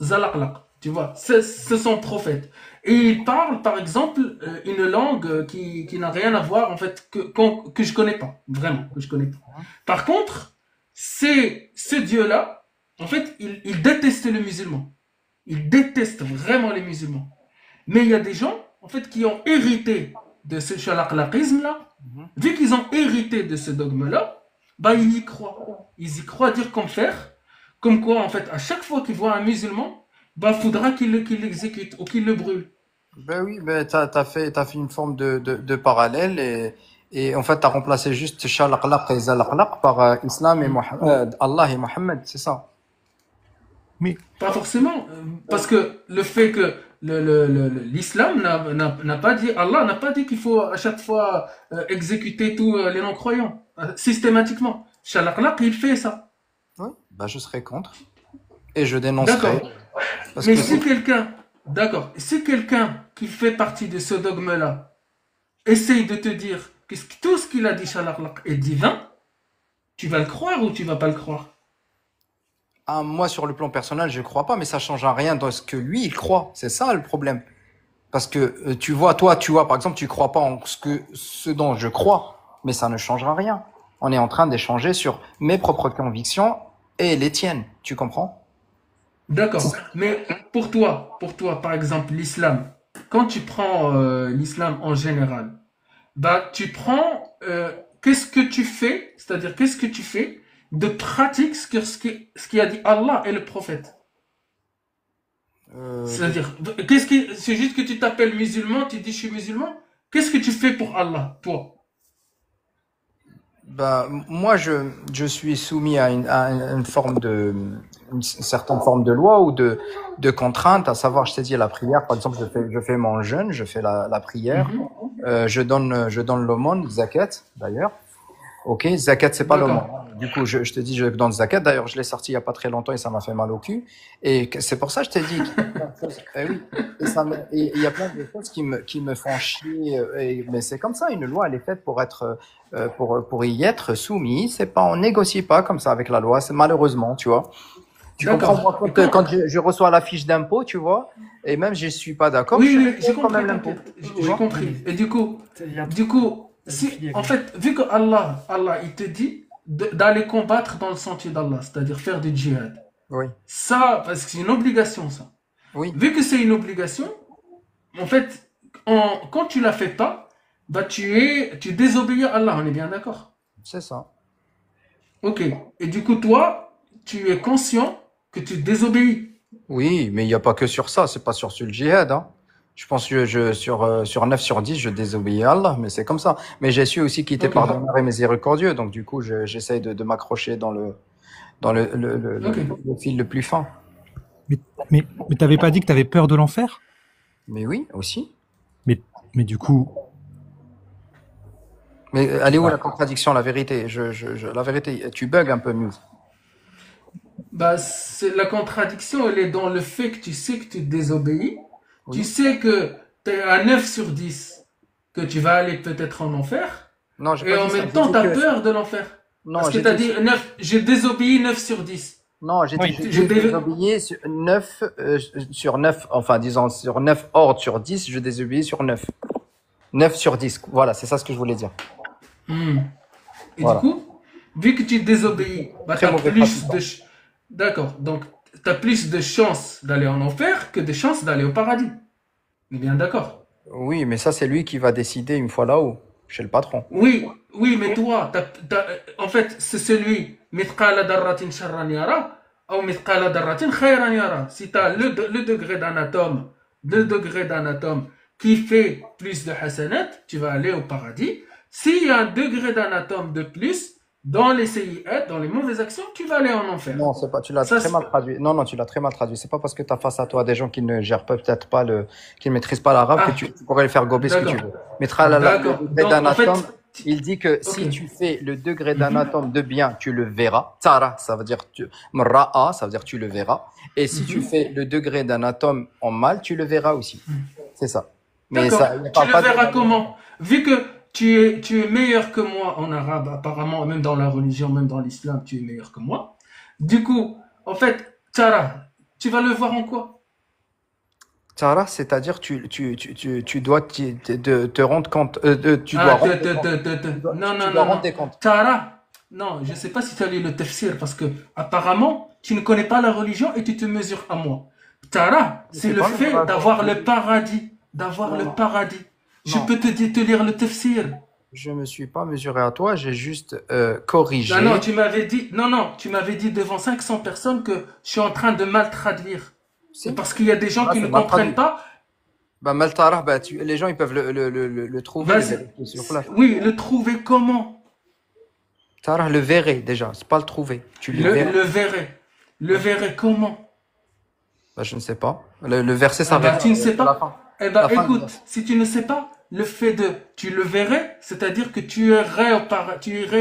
Zalaqlaq. Tu vois, c'est son prophète. Et il parle, par exemple, une langue qui n'a rien à voir, en fait, que je connais pas. Vraiment, que je connais pas. Par contre, c'est ce Dieu-là, en fait, il déteste les musulmans. Il déteste vraiment les musulmans. Mais il y a des gens, en fait, qui ont hérité de ce shalaqlaqisme-là. Vu qu'ils ont hérité de ce dogme-là, bah, ils y croient. Ils y croient dire comme faire. Comme quoi, en fait, à chaque fois qu'ils voient un musulman, bah, faudra qu'il l'exécute ou qu'il le brûle. Ben oui, t'as fait une forme de parallèle et en fait, t'as remplacé juste Shalaqlaq et Zalaqlaq par Islam et Allah et Mohammed, c'est ça. Mais Pas forcément, parce que le fait que l'islam n'a pas dit, Allah n'a pas dit qu'il faut à chaque fois exécuter tous les non-croyants, systématiquement. Shalaqlaq, il fait ça. Oui, bah je serais contre et je dénoncerai. D'accord. Parce Mais que si quelqu'un qui fait partie de ce dogme-là essaye de te dire que tout ce qu'il a dit Shalaqlaq est divin, tu vas le croire ou tu vas pas le croire? moi, sur le plan personnel, je crois pas, mais ça change à rien dans ce que lui, il croit. C'est ça le problème. Parce que tu vois, par exemple, tu crois pas en ce dont je crois, mais ça ne changera rien. On est en train d'échanger sur mes propres convictions et les tiennes. Tu comprends? D'accord. Mais pour toi, par exemple, l'islam, quand tu prends l'islam en général, bah, tu prends, qu'est-ce que tu fais, c'est-à-dire qu'est-ce que tu fais de pratique ce qui a dit Allah et le prophète. Euh, C'est-à-dire, c'est juste que tu t'appelles musulman, tu dis je suis musulman. Qu'est-ce que tu fais pour Allah, toi? moi, je suis soumis à une certaine forme de loi ou de contrainte, à savoir, je t'ai dit, la prière. Par exemple, je fais mon jeûne, je fais la prière, je donne l'aumône, zakat, d'ailleurs. Ok, zakat, c'est pas D'accord. l'aumône. Du coup, je te dis, je donne zakat. D'ailleurs, je l'ai sorti il y a pas très longtemps et ça m'a fait mal au cul. Et c'est pour ça que je t'ai dit qu'il y a plein de choses. Oui. Et il y a plein de choses qui me font chier. Mais c'est comme ça. Une loi, elle est faite pour être, pour y être soumis. C'est pas, on négocie pas comme ça avec la loi. C'est malheureusement, tu vois. Tu comprends, moi, quand je reçois la fiche d'impôt, tu vois, et même je suis pas d'accord. Oui, j'ai quand compris, même l'impôt. j'ai compris. Et du coup, en fait, vu que Allah, il te dit d'aller combattre dans le sentier d'Allah, c'est-à-dire faire du djihad. Oui. Ça, parce que c'est une obligation, ça. Oui. Vu que c'est une obligation, en fait, quand tu la fais pas, bah tu désobéis à Allah, on est bien d'accord? C'est ça. Ok. Et du coup, toi, tu es conscient que tu désobéis. Oui, mais il n'y a pas que sur ça, c'est pas sur le djihad, hein. Je pense que sur 9 sur 10, je désobéis à Allah, mais c'est comme ça. Mais j'ai su aussi qu'il était Ok. pardonneur et miséricordieux, donc du coup, j'essaye de m'accrocher dans le Ok. fil le plus fin. mais t'avais pas dit que t'avais peur de l'enfer? Mais oui, aussi. Mais du coup, Mais elle est où la contradiction, la vérité? La vérité, tu bugs un peu, Muse. Bah, la contradiction, elle est dans le fait que tu sais que tu désobéis. Oui. Tu sais que tu es à 9 sur 10. que tu vas aller peut-être en enfer, Non, j'ai et pas en dit ça. même J'ai temps, dit tu as que. peur de l'enfer. Non, Parce que j'ai tu as dit. dit 9, j'ai désobéi 9 sur 10. Non, j'ai dit Oui. que J'ai j'ai dé- désobéi sur 9, sur 9, enfin, disons, sur 9 ordres sur 10, je désobéis sur 9. 9 sur 10. Voilà, c'est ça ce que je voulais dire. Hmm. Et du Voilà. coup, vu que tu désobéis, bah, Très tu as mauvais plus pratiquant. de... D'accord, donc tu as plus de chances d'aller en enfer que de chances d'aller au paradis. On est bien d'accord. Oui, mais ça, c'est lui qui va décider une fois là-haut, chez le patron. Oui, oui, mais toi, en fait, c'est celui mithqala darratin sharran yara ou mithqala darratin khayran yara. Si tu as le degré d'un atome qui fait plus de hasanat, tu vas aller au paradis. S'il y a un degré d'un atome de plus dans les CIF, dans les mauvaises actions, tu vas aller en enfer. Non, c'est pas, tu l'as Ça, très mal traduit. Non, non, tu l'as très mal traduit. C'est pas parce que tu as face à toi des gens qui ne gèrent peut-être pas qui ne maîtrisent pas l'arabe que Ah, tu pourrais les faire gober ce que tu d'accord, veux. Mettra le d'accord. degré Donc, d'un en fait, atome. Il dit que ok. si tu fais le degré d'un Mhm, atome de bien, tu le verras. Tara, ça veut dire mra'a, ça veut dire tu le verras. Et si tu mhm. fais le degré d'un atome en mal, tu le verras aussi. C'est ça. Mais D'accord. ça, il ne Tu parle le pas verras de. comment? Vu que tu es meilleur que moi en arabe, apparemment, même dans la religion, même dans l'islam, tu es meilleur que moi. Du coup, en fait, Tara, tu vas le voir en quoi? Tara, c'est-à-dire tu dois te rendre compte, tu dois Ah, rendre des comptes. non, Tu non, dois non, rendre non. des comptes. Tara, non, je ne sais pas si tu as lu le tafsir parce que apparemment, tu ne connais pas la religion et tu te mesures à moi. Tara, Je c'est sais le pas, mais fait voilà. d'avoir le paradis, d'avoir Non, le non, paradis. Je non. peux te lire le tafsir. Je me suis pas mesuré à toi, j'ai juste Non, non, corrigé. tu m'avais dit devant 500 personnes que je suis en train de mal traduire. Et Si, parce qu'il y a des gens là qui c'est ne mal comprennent traduit. pas, Bah, Maltara, bah, les gens ils peuvent le trouver, le vas-y. vérifier sur place. Oui, le trouver comment? Tara, le verrait déjà, c'est pas le trouver. Tu le Le, verras. le verrai. Le Ouais. verrai comment? Bah, je ne sais pas. Le verset Eh ben, s'arrête tu ne sais à la pas. fin. Eh ben, La fin du écoute, verset. si tu ne sais pas, le fait de tu le verrais, c'est-à-dire que tu irais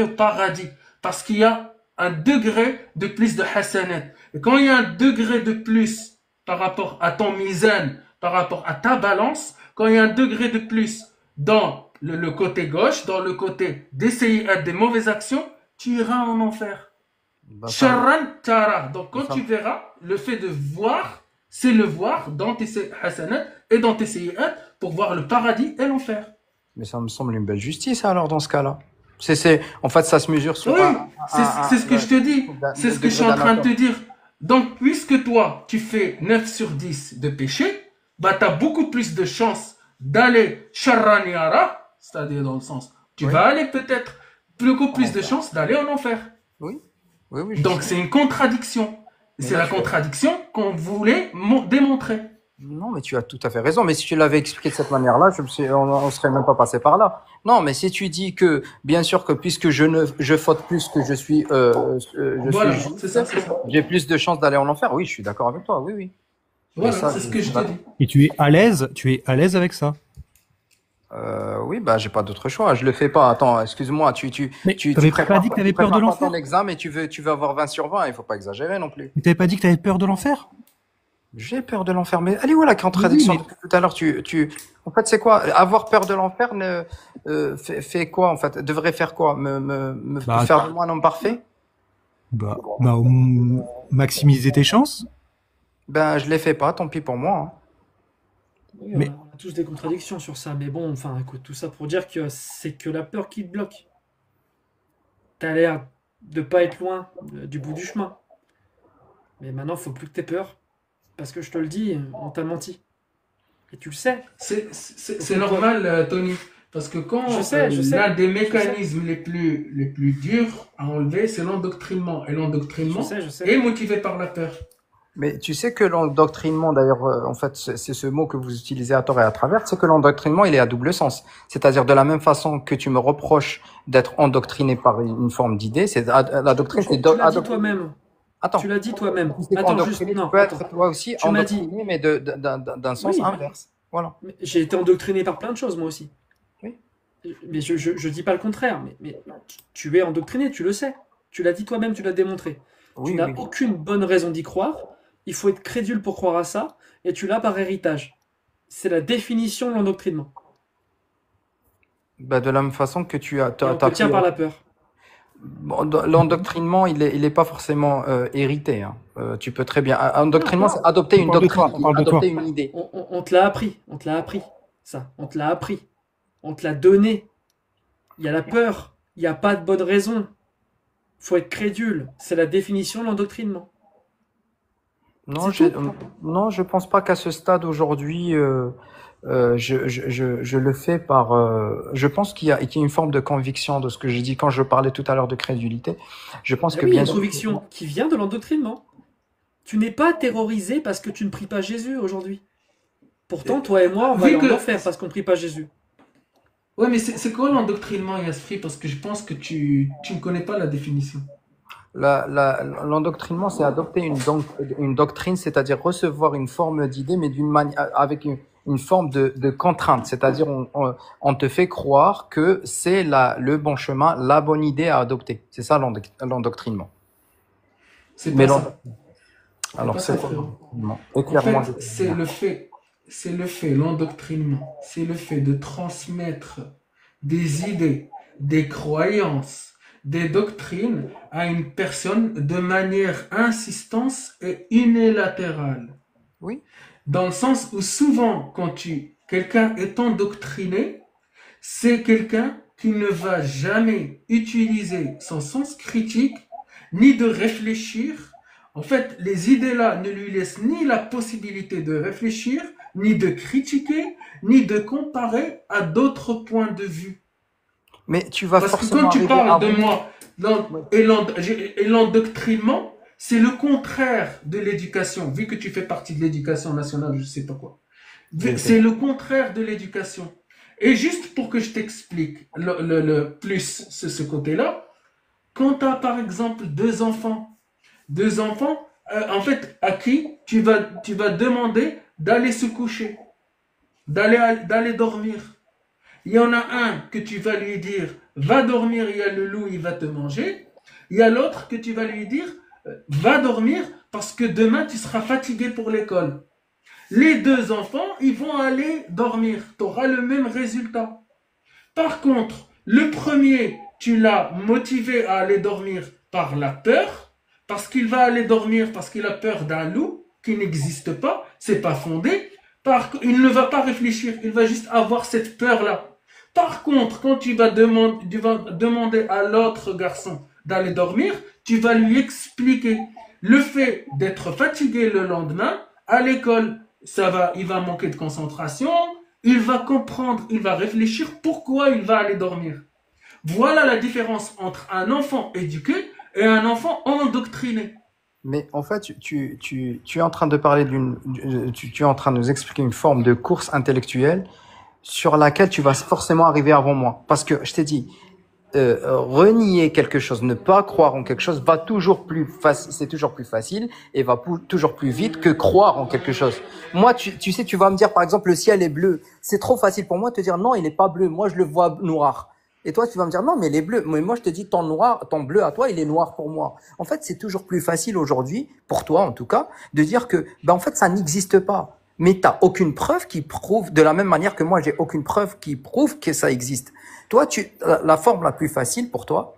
au paradis. Parce qu'il y a un degré de plus de hasanat. Et quand il y a un degré de plus par rapport à ton mizan, par rapport à ta balance, quand il y a un degré de plus dans le côté gauche, dans le côté d'essayer des mauvaises actions, tu iras en enfer. Bah, ça, Sharran tara. Donc quand ça, tu verras, le fait de voir, c'est le voir dans tes hasanat et dans tes sayyi'at pour voir le paradis et l'enfer. mais ça me semble une belle justice alors dans ce cas-là. En fait, ça se mesure sur Oui, c'est ce que je te dis. C'est ce que je suis en train de te dire. Donc puisque toi, tu fais 9 sur 10 de péché, bah tu as beaucoup plus de chances d'aller Sharran yara, c'est-à-dire dans le sens, tu Oui, vas aller peut-être beaucoup en plus de enfer. chances d'aller en enfer. Oui, oui, oui, je Donc sais. c'est une contradiction. Mais C'est là, la contradiction qu'on voulait démontrer. non, mais tu as tout à fait raison. Mais si tu l'avais expliqué de cette manière-là, on serait même pas passé par là. Non, mais si tu dis que, bien sûr que puisque je faute plus que je suis Voilà, juste, c'est ça, c'est ça. j'ai plus de chances d'aller en enfer. Oui, je suis d'accord avec toi. Oui, oui. Mais Voilà, ça, c'est ce je que suis je te d'accord. dis. Et tu es à l'aise avec ça. Oui, bah, j'ai pas d'autre choix. Je le fais pas. Attends, excuse-moi. Mais Tu t'avais pas prépares dit que pas, t'avais tu peur de prépares pas ton l'enfer? examen et tu veux avoir 20 sur 20. Il faut pas exagérer non plus. Mais t'avais pas dit que t'avais peur de l'enfer? J'ai peur de l'enfer. Mais allez, où la Mais oui, contradiction mais depuis tout à l'heure? En fait, c'est quoi? Avoir peur de l'enfer fait quoi, en fait? Devrait faire quoi? bah, Faire de moi un homme parfait? maximiser tes chances. Ben, je les fais pas, tant pis pour moi, hein. Oui, Mais on a tous des contradictions sur ça, mais bon, enfin, écoute, tout ça pour dire que c'est que la peur qui te bloque. T'as l'air de pas être loin du bout du chemin. Mais maintenant, faut plus que t'aies peur, parce que je te le dis, on t'a menti. Et tu le sais. C'est normal, Tony. Parce que quand Je sais, l'un des je sais, mécanismes les plus durs à enlever, c'est l'endoctrinement. Et je l'endoctrinement sais, je est sais. motivé par la peur. Mais tu sais que l'endoctrinement, d'ailleurs, en fait, c'est ce mot que vous utilisez à tort et à travers, c'est que l'endoctrinement, il est à double sens. C'est-à-dire, de la même façon que tu me reproches d'être endoctriné par une forme d'idée, la doctrine, c'est Tu l'as dit adoctriner. toi-même. Attends. Tu l'as dit toi-même. Si c'est Attends, endoctriné, juste, tu non, peux être attends. toi aussi Tu m'as dit, endoctriné, mais d'un sens oui, inverse. Voilà. mais j'ai été endoctriné par plein de choses, moi aussi. Oui. Mais je dis pas le contraire, mais tu es endoctriné, tu le sais. Tu l'as dit toi-même, tu l'as démontré. Tu Oui, n'as oui. aucune bonne raison d'y croire. Il faut être crédule pour croire à ça, et tu l'as par héritage. C'est la définition de l'endoctrinement. Bah, de la même façon que Et on te t'as tient pu. par la peur. Bon, l'endoctrinement, il est pas forcément hérité, hein. Tu peux très bien. Un Non, endoctrinement, c'est adopter On une parle de toi, doctrine, on parle de toi. adopter une idée. on te l'a appris. On te l'a appris. Ça, on te l'a appris. On te l'a donné. Il y a la peur. Il n'y a pas de bonne raison. Faut être crédule. C'est la définition de l'endoctrinement. Non, C'est tout. non, je pense pas qu'à ce stade aujourd'hui, je le fais par. Je pense qu'il y a une forme de conviction de ce que j'ai dit quand je parlais tout à l'heure de crédulité. Je pense Ah que oui, il y a bien une sûr. conviction qui vient de l'endoctrinement. Tu n'es pas terrorisé parce que tu ne pries pas Jésus aujourd'hui. Pourtant, toi et moi, on va aller Vu en que. enfer parce qu'on ne prie pas Jésus. Ouais, mais c'est quoi l'endoctrinement, Yasfri? Parce que je pense que tu ne connais pas la définition. L'endoctrinement, c'est adopter une doctrine, c'est-à-dire recevoir une forme d'idée, mais d'une manière, avec une forme de contrainte. C'est-à-dire, on te fait croire que c'est le bon chemin, la bonne idée à adopter. C'est ça l'endoctrinement. C'est Mais pas ça. alors, pas c'est ça, quoi frérot. l'endoctrinement? En Éclaire-moi. fait, l'endoctrinement, c'est le fait de transmettre des idées, des croyances, des doctrines à une personne de manière insistante et unilatérale. Oui. Dans le sens où souvent, quelqu'un est endoctriné, c'est quelqu'un qui ne va jamais utiliser son sens critique, ni de réfléchir. En fait, les idées-là ne lui laissent ni la possibilité de réfléchir, ni de critiquer, ni de comparer à d'autres points de vue. Mais tu vas Parce que forcément quand tu arriver à parles de moi, et l'endoctrinement, c'est le contraire de l'éducation, vu que tu fais partie de l'éducation nationale, je sais pas quoi. C'est le contraire de l'éducation. Et juste pour que je t'explique le plus ce côté-là, quand tu as par exemple deux enfants, en fait, à qui tu vas demander d'aller se coucher, d'aller dormir. Il y en a un que tu vas lui dire, va dormir, il y a le loup, il va te manger. Il y a l'autre que tu vas lui dire, va dormir parce que demain tu seras fatigué pour l'école. Les deux enfants, ils vont aller dormir. Tu auras le même résultat. Par contre, le premier, tu l'as motivé à aller dormir par la peur, parce qu'il va aller dormir parce qu'il a peur d'un loup qui n'existe pas, c'est pas fondé. Il ne va pas réfléchir, il va juste avoir cette peur-là. Par contre, quand tu vas demander à l'autre garçon d'aller dormir, tu vas lui expliquer le fait d'être fatigué le lendemain à l'école. Il va manquer de concentration, il va comprendre, il va réfléchir pourquoi il va aller dormir. Voilà la différence entre un enfant éduqué et un enfant endoctriné. Mais en fait, tu es en train de parler tu es en train de nous expliquer une forme de course intellectuelle sur laquelle tu vas forcément arriver avant moi. Parce que je t'ai dit, renier quelque chose, ne pas croire en quelque chose va toujours plus facile, c'est toujours plus facile et va toujours plus vite que croire en quelque chose. Moi, tu sais, tu vas me dire par exemple le ciel est bleu. C'est trop facile pour moi de te dire non, il n'est pas bleu. Moi, je le vois noir. Et toi, tu vas me dire non, mais il est bleu. Mais moi, je te dis ton bleu à toi, il est noir pour moi. En fait, c'est toujours plus facile aujourd'hui, pour toi en tout cas, de dire que en fait, ça n'existe pas. Mais t'as aucune preuve qui prouve, de la même manière que moi, j'ai aucune preuve qui prouve que ça existe. Toi, la forme la plus facile pour toi,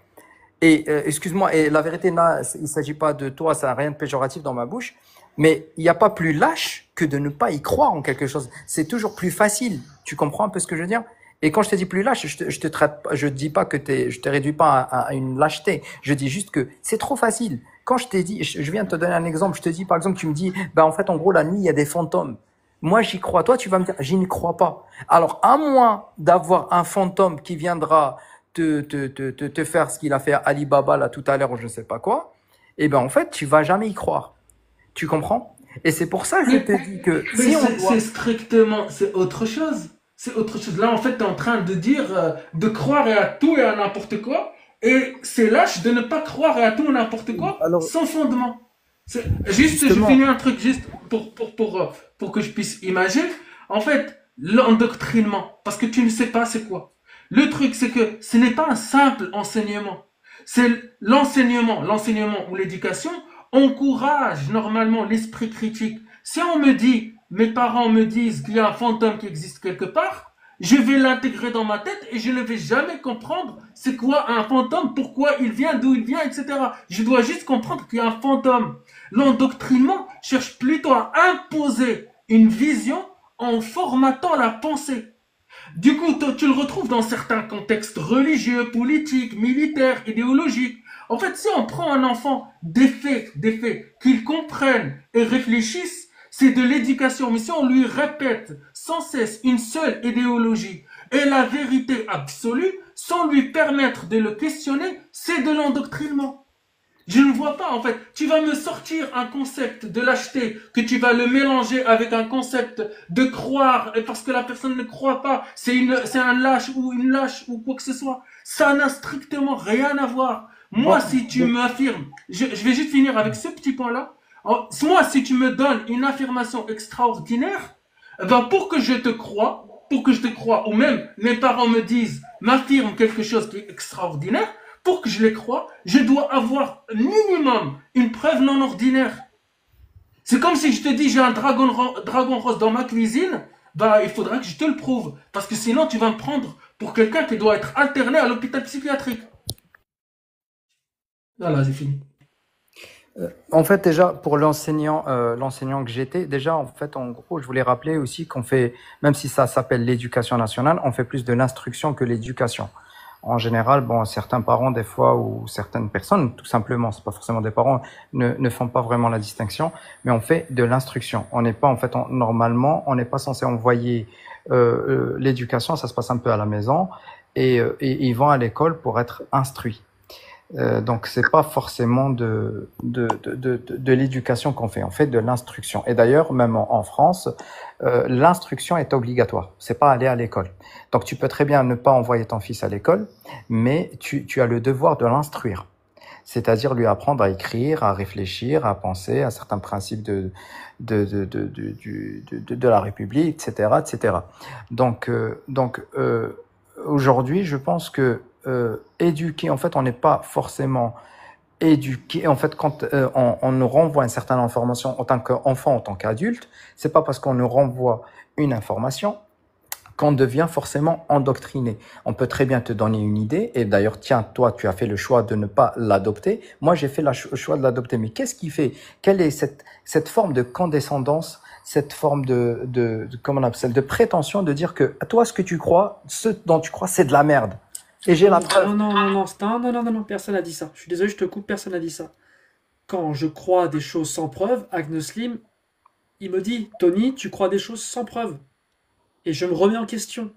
et excuse-moi, et la vérité, là, il s'agit pas de toi, ça n'a rien de péjoratif dans ma bouche, mais il n'y a pas plus lâche que de ne pas y croire en quelque chose. C'est toujours plus facile. Tu comprends un peu ce que je veux dire? Et quand je te dis plus lâche, je dis pas que je te réduis pas à une lâcheté. Je dis juste que c'est trop facile. Quand je t'ai dit, je viens de te donner un exemple, je te dis, par exemple, tu me dis, en fait, en gros, la nuit, il y a des fantômes. Moi, j'y crois. Toi, tu vas me dire, j'y ne crois pas. Alors, à moins d'avoir un fantôme qui viendra te faire ce qu'il a fait à Ali Baba, là, tout à l'heure, ou je ne sais pas quoi, en fait, tu vas jamais y croire. Tu comprends? Et c'est pour ça que je te dis que si on doit... C'est strictement, c'est autre chose. C'est autre chose. Là, en fait, tu es en train de dire, de croire à tout et à n'importe quoi. Et c'est lâche de ne pas croire à tout et n'importe quoi sans fondement. Juste, je finis un truc juste pour que je puisse imaginer. En fait, l'endoctrinement, parce que tu ne sais pas c'est quoi. Le truc, c'est que ce n'est pas un simple enseignement. C'est l'enseignement ou l'éducation encourage normalement l'esprit critique. Si on me dit, mes parents me disent qu'il y a un fantôme qui existe quelque part, je vais l'intégrer dans ma tête et je ne vais jamais comprendre c'est quoi un fantôme, pourquoi il vient, d'où il vient, etc. Je dois juste comprendre qu'il y a un fantôme. L'endoctrinement cherche plutôt à imposer une vision en formatant la pensée. Du coup, tu le retrouves dans certains contextes religieux, politiques, militaires, idéologiques. En fait, si on prend un enfant des faits, qu'il comprenne et réfléchisse, c'est de l'éducation. Mais si on lui répète sans cesse une seule idéologie et la vérité absolue, sans lui permettre de le questionner, c'est de l'endoctrinement. Je ne vois pas, en fait. Tu vas me sortir un concept de lâcheté, que tu vas le mélanger avec un concept de croire, et parce que la personne ne croit pas, c'est un lâche ou une lâche ou quoi que ce soit. Ça n'a strictement rien à voir. Moi, Bon, si tu m'affirmes, je vais juste finir avec ce petit point-là. Moi, si tu me donnes une affirmation extraordinaire, eh ben, pour que je te croie, ou même mes parents m'affirment quelque chose qui est extraordinaire, pour que je les croie, je dois avoir minimum une preuve non ordinaire. C'est comme si je te dis j'ai un dragon rose dans ma cuisine, bah il faudra que je te le prouve. Parce que sinon tu vas me prendre pour quelqu'un qui doit être interné à l'hôpital psychiatrique. Voilà, c'est fini. En fait, déjà, pour l'enseignant que j'étais, déjà, en fait, en gros, je voulais rappeler aussi qu'on fait, même si ça s'appelle l'éducation nationale, on fait plus de l'instruction que l'éducation. En général, bon, certains parents, des fois, ou certaines personnes, tout simplement, c'est pas forcément des parents, ne font pas vraiment la distinction, mais on fait de l'instruction. On n'est pas, en fait, normalement, on n'est pas censé envoyer l'éducation, ça se passe un peu à la maison, et ils vont à l'école pour être instruits. Donc c'est pas forcément de l'éducation qu'on fait, on fait de l'instruction. Et d'ailleurs, même en France, l'instruction est obligatoire. C'est pas aller à l'école. Donc tu peux très bien ne pas envoyer ton fils à l'école, mais tu as le devoir de l'instruire. C'est-à-dire lui apprendre à écrire, à réfléchir, à penser à certains principes de la République, etc., etc. Donc aujourd'hui, je pense que éduquer, en fait, on n'est pas forcément éduqué. En fait, quand on nous renvoie une certaine information en tant qu'enfant, en tant qu'adulte, c'est pas parce qu'on nous renvoie une information qu'on devient forcément endoctriné. On peut très bien te donner une idée, et d'ailleurs, tiens, toi, tu as fait le choix de ne pas l'adopter. Moi, j'ai fait le choix de l'adopter. Mais qu'est-ce qui fait? Quelle est cette forme de condescendance, cette forme comment on appelle ça, de prétention de dire que toi, ce que tu crois, ce dont tu crois, c'est de la merde. Et j'ai la preuve. Non, personne n'a dit ça. Je suis désolé, je te coupe, personne n'a dit ça. Quand je crois des choses sans preuve, Agnoslim, il me dit, Tony, tu crois des choses sans preuve. Et je me remets en question.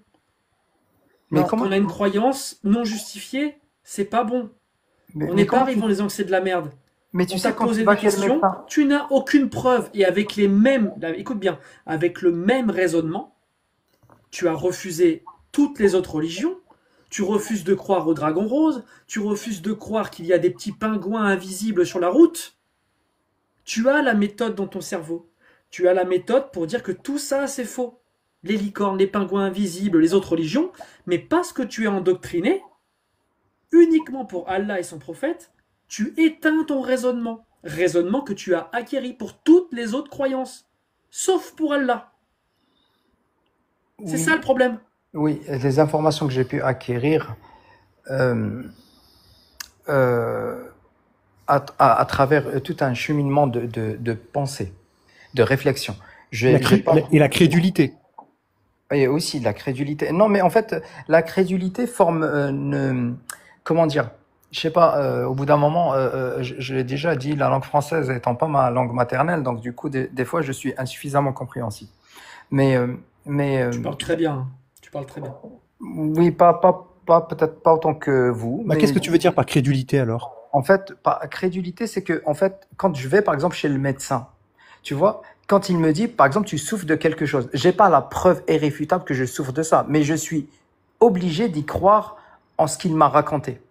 Mais Non, comment on a une croyance non justifiée, c'est pas bon. On mais n'est pas comment arrivé en disant que c'est de la merde. mais tu On sais t'a quand posé tu vas des chez le questions, médecin. tu n'as aucune preuve. Et avec les mêmes, là, écoute bien, avec le même raisonnement, tu as refusé toutes les autres religions. Tu refuses de croire au dragon rose. Tu refuses de croire qu'il y a des petits pingouins invisibles sur la route. Tu as la méthode dans ton cerveau. Tu as la méthode pour dire que tout ça, c'est faux. Les licornes, les pingouins invisibles, les autres religions. Mais parce que tu es endoctriné, uniquement pour Allah et son prophète, tu éteins ton raisonnement. Raisonnement que tu as acquéri pour toutes les autres croyances. Sauf pour Allah. C'est ça le Oui, problème. oui, les informations que j'ai pu acquérir euh, euh, à travers tout un cheminement de pensée, de réflexion. J'ai pas. Et la crédulité. Et aussi de la crédulité. Non, mais en fait, la crédulité forme comment dire? Je sais pas. Au bout d'un moment, je l'ai déjà dit, la langue française étant pas ma langue maternelle, donc du coup, des fois, je suis insuffisamment compréhensible. Mais euh, mais Tu parles très bien. Tu parles très bien. oui, peut-être pas autant que vous, Bah, qu'est-ce mais que tu veux dire par crédulité alors? en fait, crédulité, c'est que, en fait, quand je vais, par exemple, chez le médecin, tu vois, quand il me dit, par exemple, tu souffres de quelque chose, j'ai pas la preuve irréfutable que je souffre de ça, mais je suis obligé d'y croire en ce qu'il m'a raconté.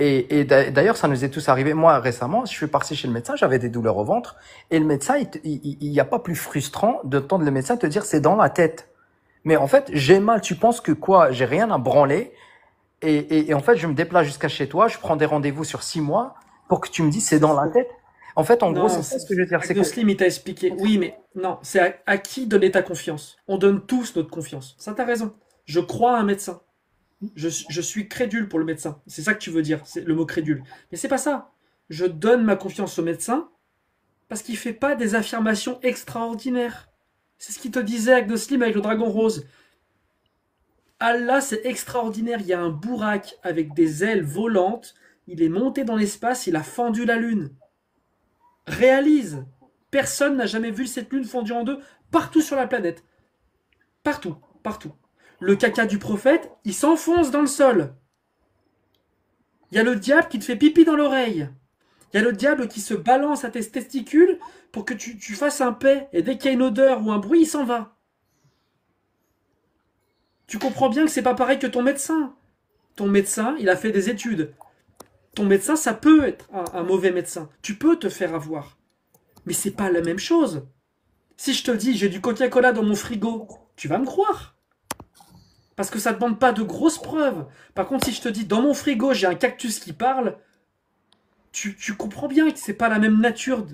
Et d'ailleurs, ça nous est tous arrivé. Moi, récemment, je suis parti chez le médecin, j'avais des douleurs au ventre, et le médecin, il y a pas plus frustrant d'entendre le médecin te dire c'est dans la tête. Mais en fait, j'ai mal. Tu penses que quoi? J'ai rien à branler. Et en fait, je me déplace jusqu'à chez toi, je prends des rendez-vous sur 6 mois pour que tu me dises c'est C'est dans la faux. tête. En fait, en gros, Non, c'est ça ce que je veux dire. C'est que, Agnoslim, il t'a expliqué. Oui, mais non, c'est à qui donner ta confiance. On donne tous notre confiance. Ça, t'as raison. Je crois à un médecin. Je suis crédule pour le médecin. C'est ça que tu veux dire, c'est le mot crédule. Mais c'est pas ça. Je donne ma confiance au médecin parce qu'il fait pas des affirmations extraordinaires. C'est ce qu'il te disait avec Slim avec le dragon rose. Allah, c'est extraordinaire. Il y a un bourraque avec des ailes volantes. Il est monté dans l'espace, il a fendu la lune. Réalise. Personne n'a jamais vu cette lune fondue en deux partout sur la planète. Partout, partout. Le caca du prophète, il s'enfonce dans le sol. Il y a le diable qui te fait pipi dans l'oreille. Il y a le diable qui se balance à tes testicules pour que tu fasses un paix. Et dès qu'il y a une odeur ou un bruit, il s'en va. Tu comprends bien que c'est pas pareil que ton médecin. Ton médecin, il a fait des études. Ton médecin, ça peut être un mauvais médecin. Tu peux te faire avoir. Mais c'est pas la même chose. Si je te dis j'ai du Coca-Cola dans mon frigo, tu vas me croire. Parce que ça ne demande pas de grosses preuves. Par contre, si je te dis dans mon frigo j'ai un cactus qui parle, tu comprends bien que c'est pas la même nature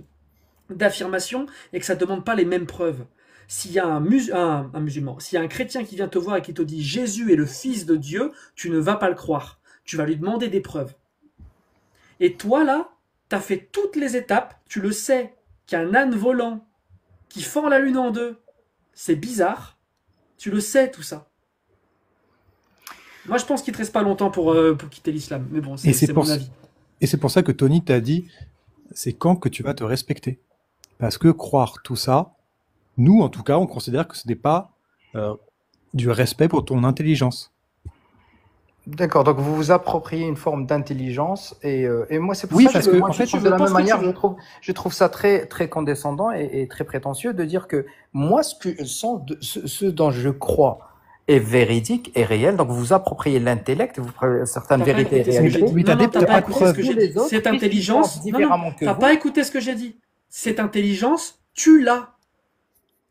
d'affirmation et que ça ne demande pas les mêmes preuves. S'il y a un musulman, s'il y a un chrétien qui vient te voir et qui te dit Jésus est le Fils de Dieu, tu ne vas pas le croire. Tu vas lui demander des preuves. Et toi là, tu as fait toutes les étapes, tu le sais, qu'un âne volant qui fend la lune en deux, c'est bizarre. Tu le sais tout ça. Moi je pense qu'il te reste pas longtemps pour quitter l'islam. Mais bon, c'est mon avis. Et c'est pour ça que Tony t'a dit, c'est quand que tu vas te respecter. Parce que croire tout ça, nous en tout cas, on considère que ce n'est pas du respect pour ton intelligence. D'accord, donc vous vous appropriez une forme d'intelligence et moi c'est pour Oui, ça parce que que, moi, en fait, de la même manière je trouve ça très très condescendant et très prétentieux de dire que moi ce dont je crois est véridique et réel, donc vous vous appropriez l'intellect, vous prenez certaines vérités et réalités. Oui, t'as pas écouté ce que j'ai dit. Cette intelligence, t'as pas écouté ce que j'ai dit. Cette intelligence, tu l'as.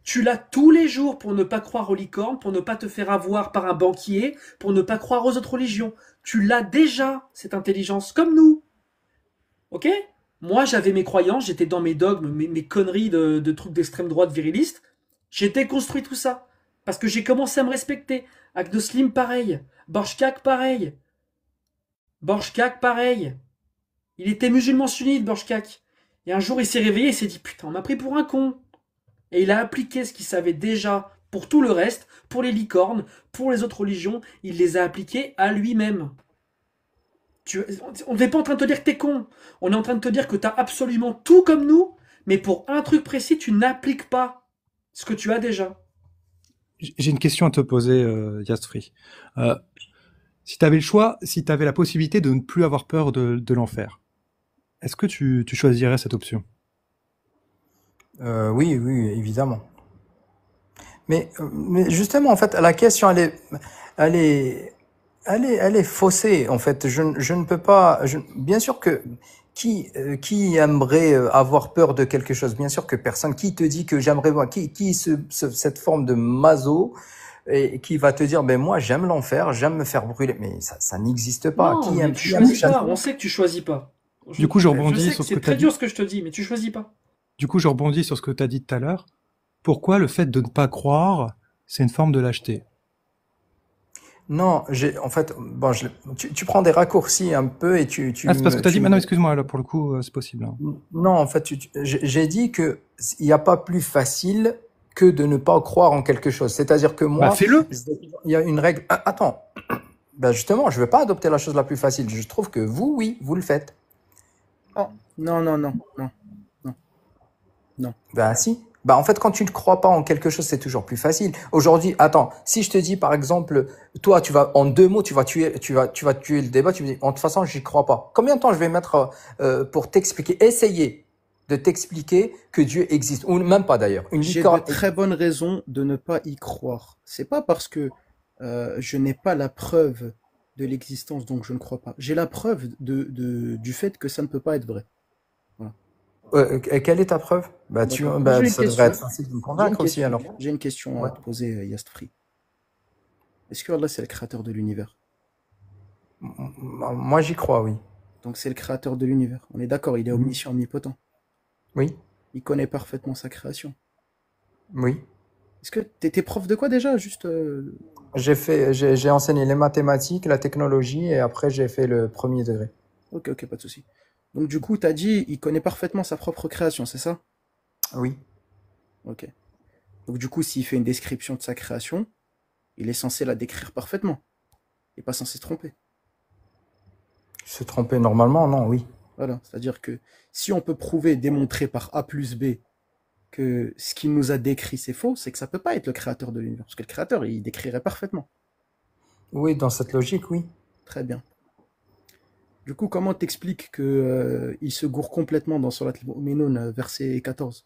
Tu l'as tous les jours pour ne pas croire aux licornes, pour ne pas te faire avoir par un banquier, pour ne pas croire aux autres religions. Tu l'as déjà, cette intelligence, comme nous. Ok? Moi, j'avais mes croyances, j'étais dans mes dogmes, mes conneries de trucs d'extrême droite viriliste. J'ai déconstruit tout ça. Parce que j'ai commencé à me respecter. Agnoslim, pareil. Borchkak, pareil. Borchkak, pareil. Il était musulman sunnite, Borchkak. Et un jour, il s'est réveillé et s'est dit, putain, on m'a pris pour un con. Et il a appliqué ce qu'il savait déjà pour tout le reste, pour les licornes, pour les autres religions, il les a appliqués à lui-même. On n'est pas en train de te dire que t'es con. On est en train de te dire que t'as absolument tout comme nous, mais pour un truc précis, tu n'appliques pas ce que tu as déjà. J'ai une question à te poser, Yastri. Si tu avais le choix, si tu avais la possibilité de ne plus avoir peur de l'enfer, est-ce que tu choisirais cette option? Oui, évidemment. Mais justement, en fait, la question, elle est faussée. En fait, je ne peux pas. Bien sûr que qui aimerait avoir peur de quelque chose? Bien sûr que personne. Qui te dit que j'aimerais voir? Cette forme de maso et qui va te dire, ben moi j'aime l'enfer, j'aime me faire brûler. Mais ça n'existe pas. Non, mais tu choisis pas. On sait que tu choisis pas. Du coup, je rebondis sur ce que tu as dit. C'est très dur ce que je te dis, mais tu choisis pas. Du coup, je rebondis sur ce que tu as dit tout à l'heure. Pourquoi le fait de ne pas croire, c'est une forme de lâcheté? Non, en fait, bon, tu prends des raccourcis un peu et tu c'est parce que tu as dit, maintenant, excuse-moi, là, pour le coup, c'est possible. Hein. Non, en fait, j'ai dit que il n'y a pas plus facile que de ne pas croire en quelque chose. C'est-à-dire que moi, fais-le. Il y a une règle. Attends, ben justement, je veux pas adopter la chose la plus facile. Je trouve que vous, oui, vous le faites. Oh, non. Ben si. Bah en fait, quand tu ne crois pas en quelque chose, c'est toujours plus facile. Aujourd'hui, attends, si je te dis par exemple, toi, tu vas en 2 mots, tu vas tuer le débat. Tu me dis, de toute façon, j'y crois pas. Combien de temps je vais mettre pour t'expliquer, essayer de t'expliquer que Dieu existe, ou même pas d'ailleurs. J'ai de très bonnes raisons de ne pas y croire. C'est pas parce que je n'ai pas la preuve de l'existence, donc je ne crois pas. J'ai la preuve du fait que ça ne peut pas être vrai. Quelle est ta preuve? Ça devrait être facile de me convaincre aussi alors. J'ai une question à te poser, Yastfri. Est-ce que Allah c'est le créateur de l'univers? Moi j'y crois, oui. Donc c'est le créateur de l'univers. On est d'accord, il est omniscient, omnipotent. Oui. Il connaît parfaitement sa création. Oui. Est-ce que t'étais prof de quoi déjà? Juste. J'ai enseigné les mathématiques, la technologie et après j'ai fait le premier degré. Ok, ok, pas de souci. Donc du coup, t'as dit, il connaît parfaitement sa propre création, c'est ça? Oui. Ok. Donc du coup, s'il fait une description de sa création, il est censé la décrire parfaitement. Il n'est pas censé se tromper. Se tromper normalement, non, oui. Voilà. C'est-à-dire que si on peut prouver, démontrer par A plus B que ce qu'il nous a décrit c'est faux, c'est que ça peut pas être le créateur de l'univers. Parce que le créateur, il décrirait parfaitement. Oui, dans cette logique, oui. Très bien. Du coup, comment t'expliques que il se gourre complètement dans Surat al-Mu'minun, verset 14,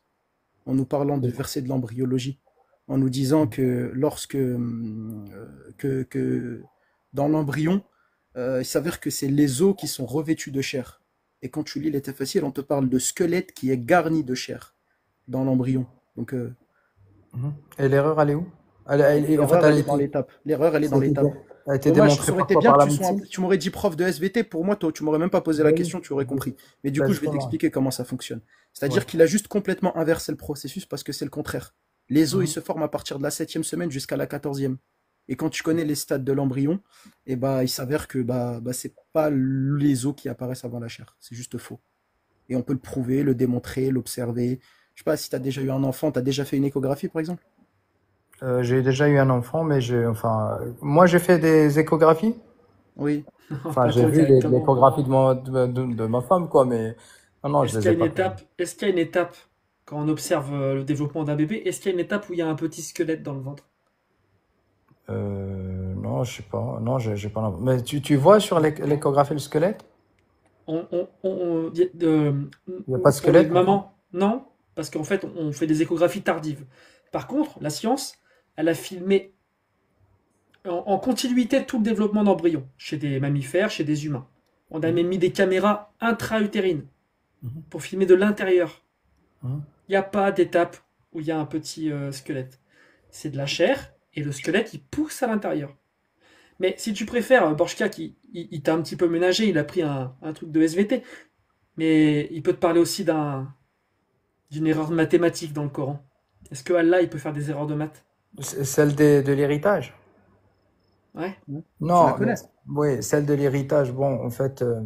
en nous parlant du verset de l'embryologie, en nous disant que lorsque que dans l'embryon, il s'avère que c'est les os qui sont revêtus de chair. Et quand tu lis les facile, on te parle de squelette qui est garni de chair dans l'embryon. Donc Mhm. Et l'erreur, elle est où? En fait, l'erreur, elle est dans l'étape. L'erreur, elle est dans l'étape. elle a été Dommage, ça démontrée aurait par été quoi? bien Par que la médecine? tu m'aurais dit prof de SVT. Pour moi, toi, tu m'aurais même pas posé la Oui, question, tu aurais compris. Mais du bah, coup, je vais justement. t'expliquer comment ça fonctionne. C'est-à-dire Ouais. qu'il a juste complètement inversé le processus parce que c'est le contraire. Les os, ils Mhm. se forment à partir de la 7e semaine jusqu'à la 14e. Et quand tu connais les stades de l'embryon, eh bah, il s'avère que c'est pas les os qui apparaissent avant la chair. C'est juste faux. Et on peut le prouver, le démontrer, l'observer. Je sais pas si tu as déjà eu un enfant, tu as déjà fait une échographie par exemple? J'ai déjà eu un enfant, mais moi j'ai fait des échographies. Oui. Enfin, Pas j'ai toi vu directement. l'échographie de ma femme, quoi, mais non, je Est-ce les qu'il y ai a une pas fait. étape, est-ce qu'il y a une étape quand on observe le développement d'un bébé, est-ce qu'il y a une étape où il y a un petit squelette dans le ventre? Non, je sais pas. Non, j'ai pas mais tu vois sur l'échographie le squelette? Il n'y a pas de Pour les squelette? mamans, non, parce qu'en fait, on fait des échographies tardives. Par contre, la science, elle a filmé en continuité tout le développement d'embryons, chez des mammifères, chez des humains. On a même mis des caméras intra-utérines Mhm. pour filmer de l'intérieur. Mhm. Il n'y a pas d'étape où il y a un petit squelette. C'est de la chair et le squelette, il pousse à l'intérieur. Mais si tu préfères, Borchka, il t'a un petit peu ménagé, il a pris un truc de SVT, mais il peut te parler aussi d'une erreur mathématique dans le Coran. Est-ce que Allah, il peut faire des erreurs de maths? Celle de l'héritage? Ouais. Tu la Non, mais connais? oui, celle de l'héritage. Bon, en fait, euh,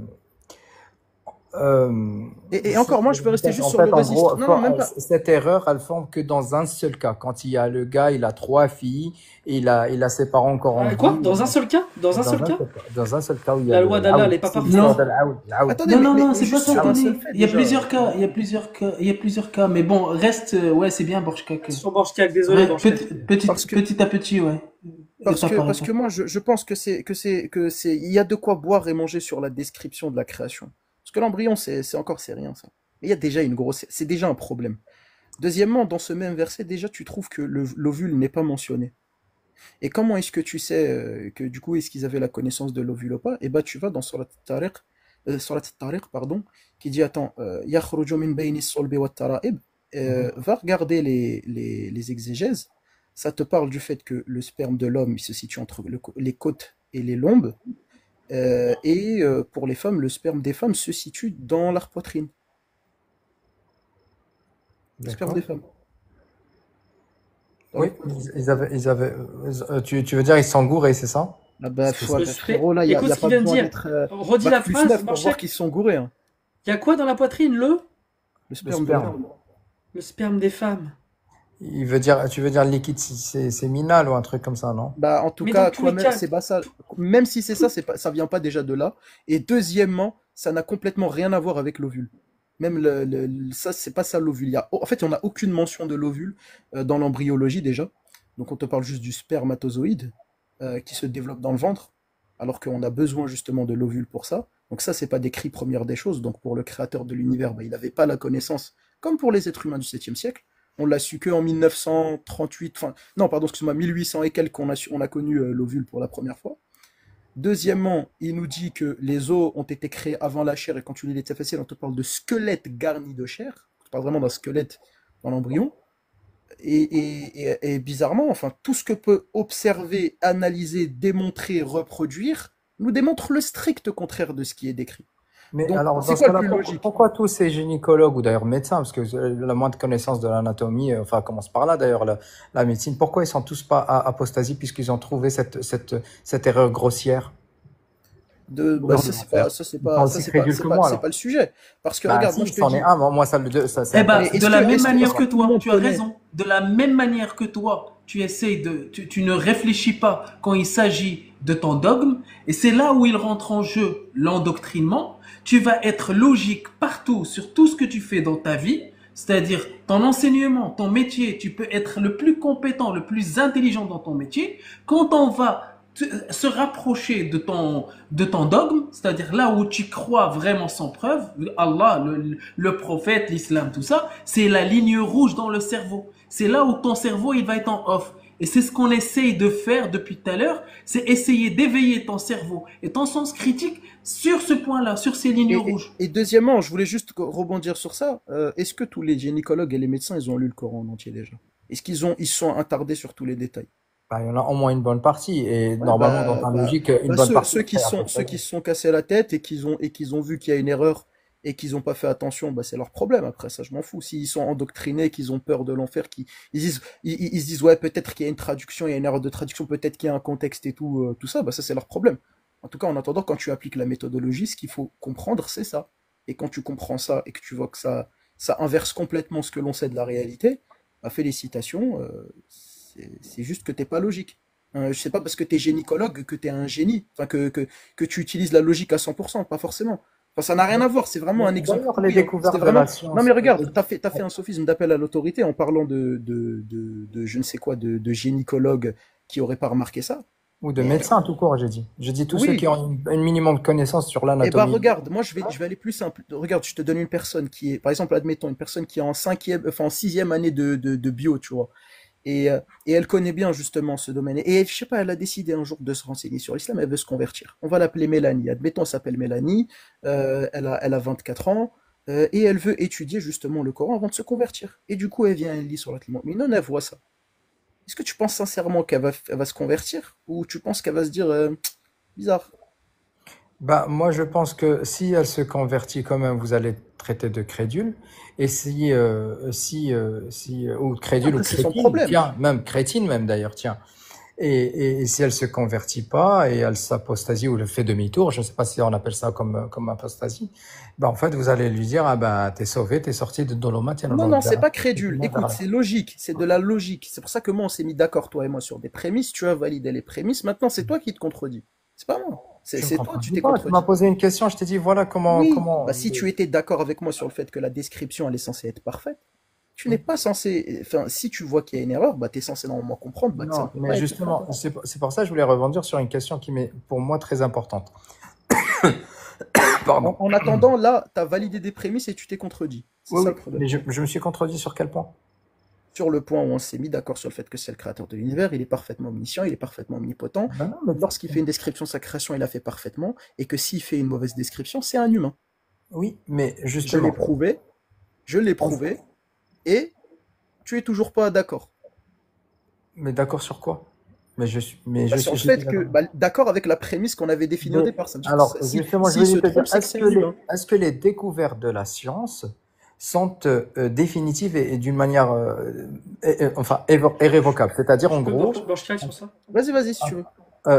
Et encore, moi, je veux rester juste sur le en registre. gros, Non, non, même pas. cette erreur, elle forme que dans un seul cas. Quand il y a le gars, il a trois filles, et il a ses parents encore en Ah, vie. quoi? Dans un seul cas? Dans un seul cas? Dans un seul cas où il y a La loi le d'Allah, elle l'oud. n'est pas C'est parfaite. l'histoire de Non, l'oud. Attendez, non, non, non, mais c'est pas juste ça, sur un seul Tony. fait, Il y a déjà. plusieurs cas, il y a plusieurs cas, il y a plusieurs cas. Mais bon, reste, ouais, c'est bien, Borchkak. Sur Borchka, désolé, Ouais, Borchka. Parce que, petit à petit, ouais. Étape par parce que étape. moi, je pense il y a de quoi boire et manger sur la description de la création. Parce que l'embryon, c'est rien, ça. Mais il y a déjà c'est déjà un problème. Deuxièmement, dans ce même verset, déjà, tu trouves que l'ovule n'est pas mentionné. Et comment est-ce que tu sais que du coup, est-ce qu'ils avaient la connaissance de l'ovule ou pas? Et bah, tu vas dans Surat Tariq, pardon, qui dit, attends, Yakhruju min bayni s-sulbi wat-tara'ib. Mhm. Va regarder les exégèses. Ça te parle du fait que le sperme de l'homme, il se situe entre les côtes et les lombes. Pour les femmes, le sperme des femmes se situe dans leur poitrine. Le sperme des D'accord. femmes, dans Oui, leur poitrine. tu veux dire ils s'engouraient, c'est ça? Ah bah, Parce que ça- frérot, là, il Écoute y a ce qu'il pas vient de besoin dire. d'être Redis la bac plus phrase, 9 pour voir Borchak. qu'ils sont gourés, hein. Il y a quoi dans la poitrine? Le le sperme des sperme. femmes. Le sperme des femmes. Tu veux dire liquide séminal ou un truc comme ça, non? Bah, en tout Mais dans cas, tous les toi-même, cas, c'est pas ça. Même si c'est ça, ça vient pas déjà de là. Et deuxièmement, ça n'a complètement rien à voir avec l'ovule. Même ça, c'est pas ça l'ovule. En fait, on n'a aucune mention de l'ovule dans l'embryologie déjà. Donc, on te parle juste du spermatozoïde qui se développe dans le ventre, alors qu'on a besoin justement de l'ovule pour ça. Donc ça, c'est pas décrit première des choses. Donc pour le créateur de l'univers, bah, il n'avait pas la connaissance, comme pour les êtres humains du 7e siècle. On l'a su que en 1938, enfin, non, pardon, excuse-moi, 1800 et quelques, on a connu l'ovule pour la première fois. Deuxièmement, il nous dit que les os ont été créés avant la chair, et quand tu lis les facile, on te parle de squelette garni de chair. On te parle vraiment d'un squelette dans l'embryon. Et bizarrement, enfin, tout ce que peut observer, analyser, démontrer, reproduire, nous démontre le strict contraire de ce qui est décrit. Mais Donc, alors, c'est dans ce quoi le cas-là, plus logique? pourquoi tous ces gynécologues ou d'ailleurs médecins, parce que la moindre connaissance de l'anatomie, enfin, commence par là d'ailleurs, la médecine, pourquoi ils sont tous pas apostasie puisqu'ils ont trouvé cette erreur grossière? Bah, Comment ils vont faire? Ils sont aussi crédules que moi c'est pas alors. le sujet. Parce que Bah regarde, moi si, je te c'en est dis, un, moi ça c'est Eh ben, mais interdit. de la même manière est-ce que que tout le toi, monde tu as connaît? raison. De la même manière que toi, tu essayes tu ne réfléchis pas quand il s'agit de ton dogme, et c'est là où il rentre en jeu l'endoctrinement. Tu vas être logique partout sur tout ce que tu fais dans ta vie, c'est-à-dire ton enseignement, ton métier. Tu peux être le plus compétent, le plus intelligent dans ton métier. Quand on va se rapprocher de ton dogme, c'est-à-dire là où tu crois vraiment sans preuve, Allah, le prophète, l'islam, tout ça, c'est la ligne rouge dans le cerveau. C'est là où ton cerveau, il va être en off. Et c'est ce qu'on essaye de faire depuis tout à l'heure, c'est essayer d'éveiller ton cerveau et ton sens critique sur ce point-là, sur ces lignes rouges. Et deuxièmement, je voulais juste rebondir sur ça. Est-ce que tous les gynécologues et les médecins, ils ont lu le Coran en entier déjà? Est-ce ils sont attardés sur tous les détails? Bah, il y en a au moins une bonne partie et Ouais, normalement dans ta logique, une bonne partie serait ceux apostasie. qui se sont cassés la tête et qu'ils ont vu qu'il y a une erreur et qu'ils n'ont pas fait attention, bah c'est leur problème. Après ça, je m'en fous. S'ils sont endoctrinés, qu'ils ont peur de l'enfer, ils se disent ouais peut-être qu'il y a une traduction, il y a une erreur de traduction, peut-être qu'il y a un contexte et tout ça, bah ça c'est leur problème. En tout cas, en attendant, quand tu appliques la méthodologie, ce qu'il faut comprendre, c'est ça. Et quand tu comprends ça et que tu vois que ça inverse complètement ce que l'on sait de la réalité, bah félicitations. C'est juste que t'es pas logique. Je sais pas parce que t'es gynécologue que t'es un génie, enfin que tu utilises la logique à 100%, pas forcément. Enfin, ça n'a rien à voir, c'est vraiment Mais un exemple d'ailleurs, les pourri, hein. C'était découvertes de vraiment. la Non science, mais regarde, t'as fait un sophisme d'appel à l'autorité en parlant de je ne sais quoi, de gynécologue qui aurait pas remarqué ça. ou de Mais médecins tout court, j'ai dit. Je dis tous ceux qui oui, ont un minimum de connaissances sur eh ben l'anatomie. regarde, moi je vais aller plus simple. Regarde, je te donne une personne qui est, par exemple, admettons, une personne qui est en cinquième, enfin en sixième année de bio, tu vois. Et elle connaît bien justement ce domaine. Et je sais pas, elle a décidé un jour de se renseigner sur l'islam, elle veut se convertir. On va l'appeler Mélanie. Admettons, elle s'appelle Mélanie, elle a 24 ans, et elle veut étudier justement le Coran avant de se convertir. Et du coup, elle vient, elle lit sur la Mu'minun, elle voit ça. Est-ce que tu penses sincèrement elle va se convertir? Ou tu penses qu'elle va se dire, bizarre? Bah, moi, je pense que si elle se convertit quand même, vous allez traiter de crédule. Et ou crédule ou Après, c'est son crétine, problème. tiens, même crétine même d'ailleurs, tiens. Et si elle se convertit pas et elle s'apostasie ou le fait demi-tour, je sais pas si on appelle ça comme apostasie, bah, en fait, vous allez lui dire, ah bah, t'es sauvé, t'es sorti de Dolomat, Non, non, c'est pas et tu crédule. viens vers Écoute, là. c'est logique, c'est de la logique. C'est pour ça que moi, on s'est mis d'accord, toi et moi, sur des prémices. Tu as validé les prémices. Maintenant, c'est toi qui te contredis. C'est pas moi. Je me C'est toi, tu contredis t'es pas. Tu m'as contredit. posé une question, je t'ai dit, voilà Oui, comment, bah si tu étais d'accord avec moi sur le fait que la description, elle est censée être parfaite, tu n'es pas censé. Enfin, si tu vois qu'il y a une erreur, bah t'es censé normalement comprendre bah, que ça ne non, peut mais pas être justement, parfait. c'est pour ça que je voulais rebondir sur une question qui m'est pour moi très importante. Pardon. En attendant, là, tu as validé des prémices et tu t'es contredit. C'est Oui, ça oui, le problème. mais je me suis contredit sur quel point? Sur le point où on s'est mis d'accord sur le fait que c'est le créateur de l'univers, il est parfaitement omniscient, il est parfaitement omnipotent. Ben non, mais Lorsqu'il fait une description de sa création, il la fait parfaitement. Et que s'il fait une mauvaise description, c'est un humain. oui, mais Je l'ai justement, prouvé, je l'ai on- prouvé, et tu es toujours pas d'accord. mais d'accord sur quoi? Mais Bah, je sur suis, le je suis fait que, d'accord. bah, d'accord avec la prémisse qu'on avait définie au Mais départ. Ça veut dire que alors, justement, je s'il se voulais te dire, trompe, c'est que c'est un humain. est-ce que les découvertes de la science sont définitives et d'une manière, enfin, irrévocable? C'est-à-dire, en Je peux gros, blanchir sur ça? Vas-y, si tu veux.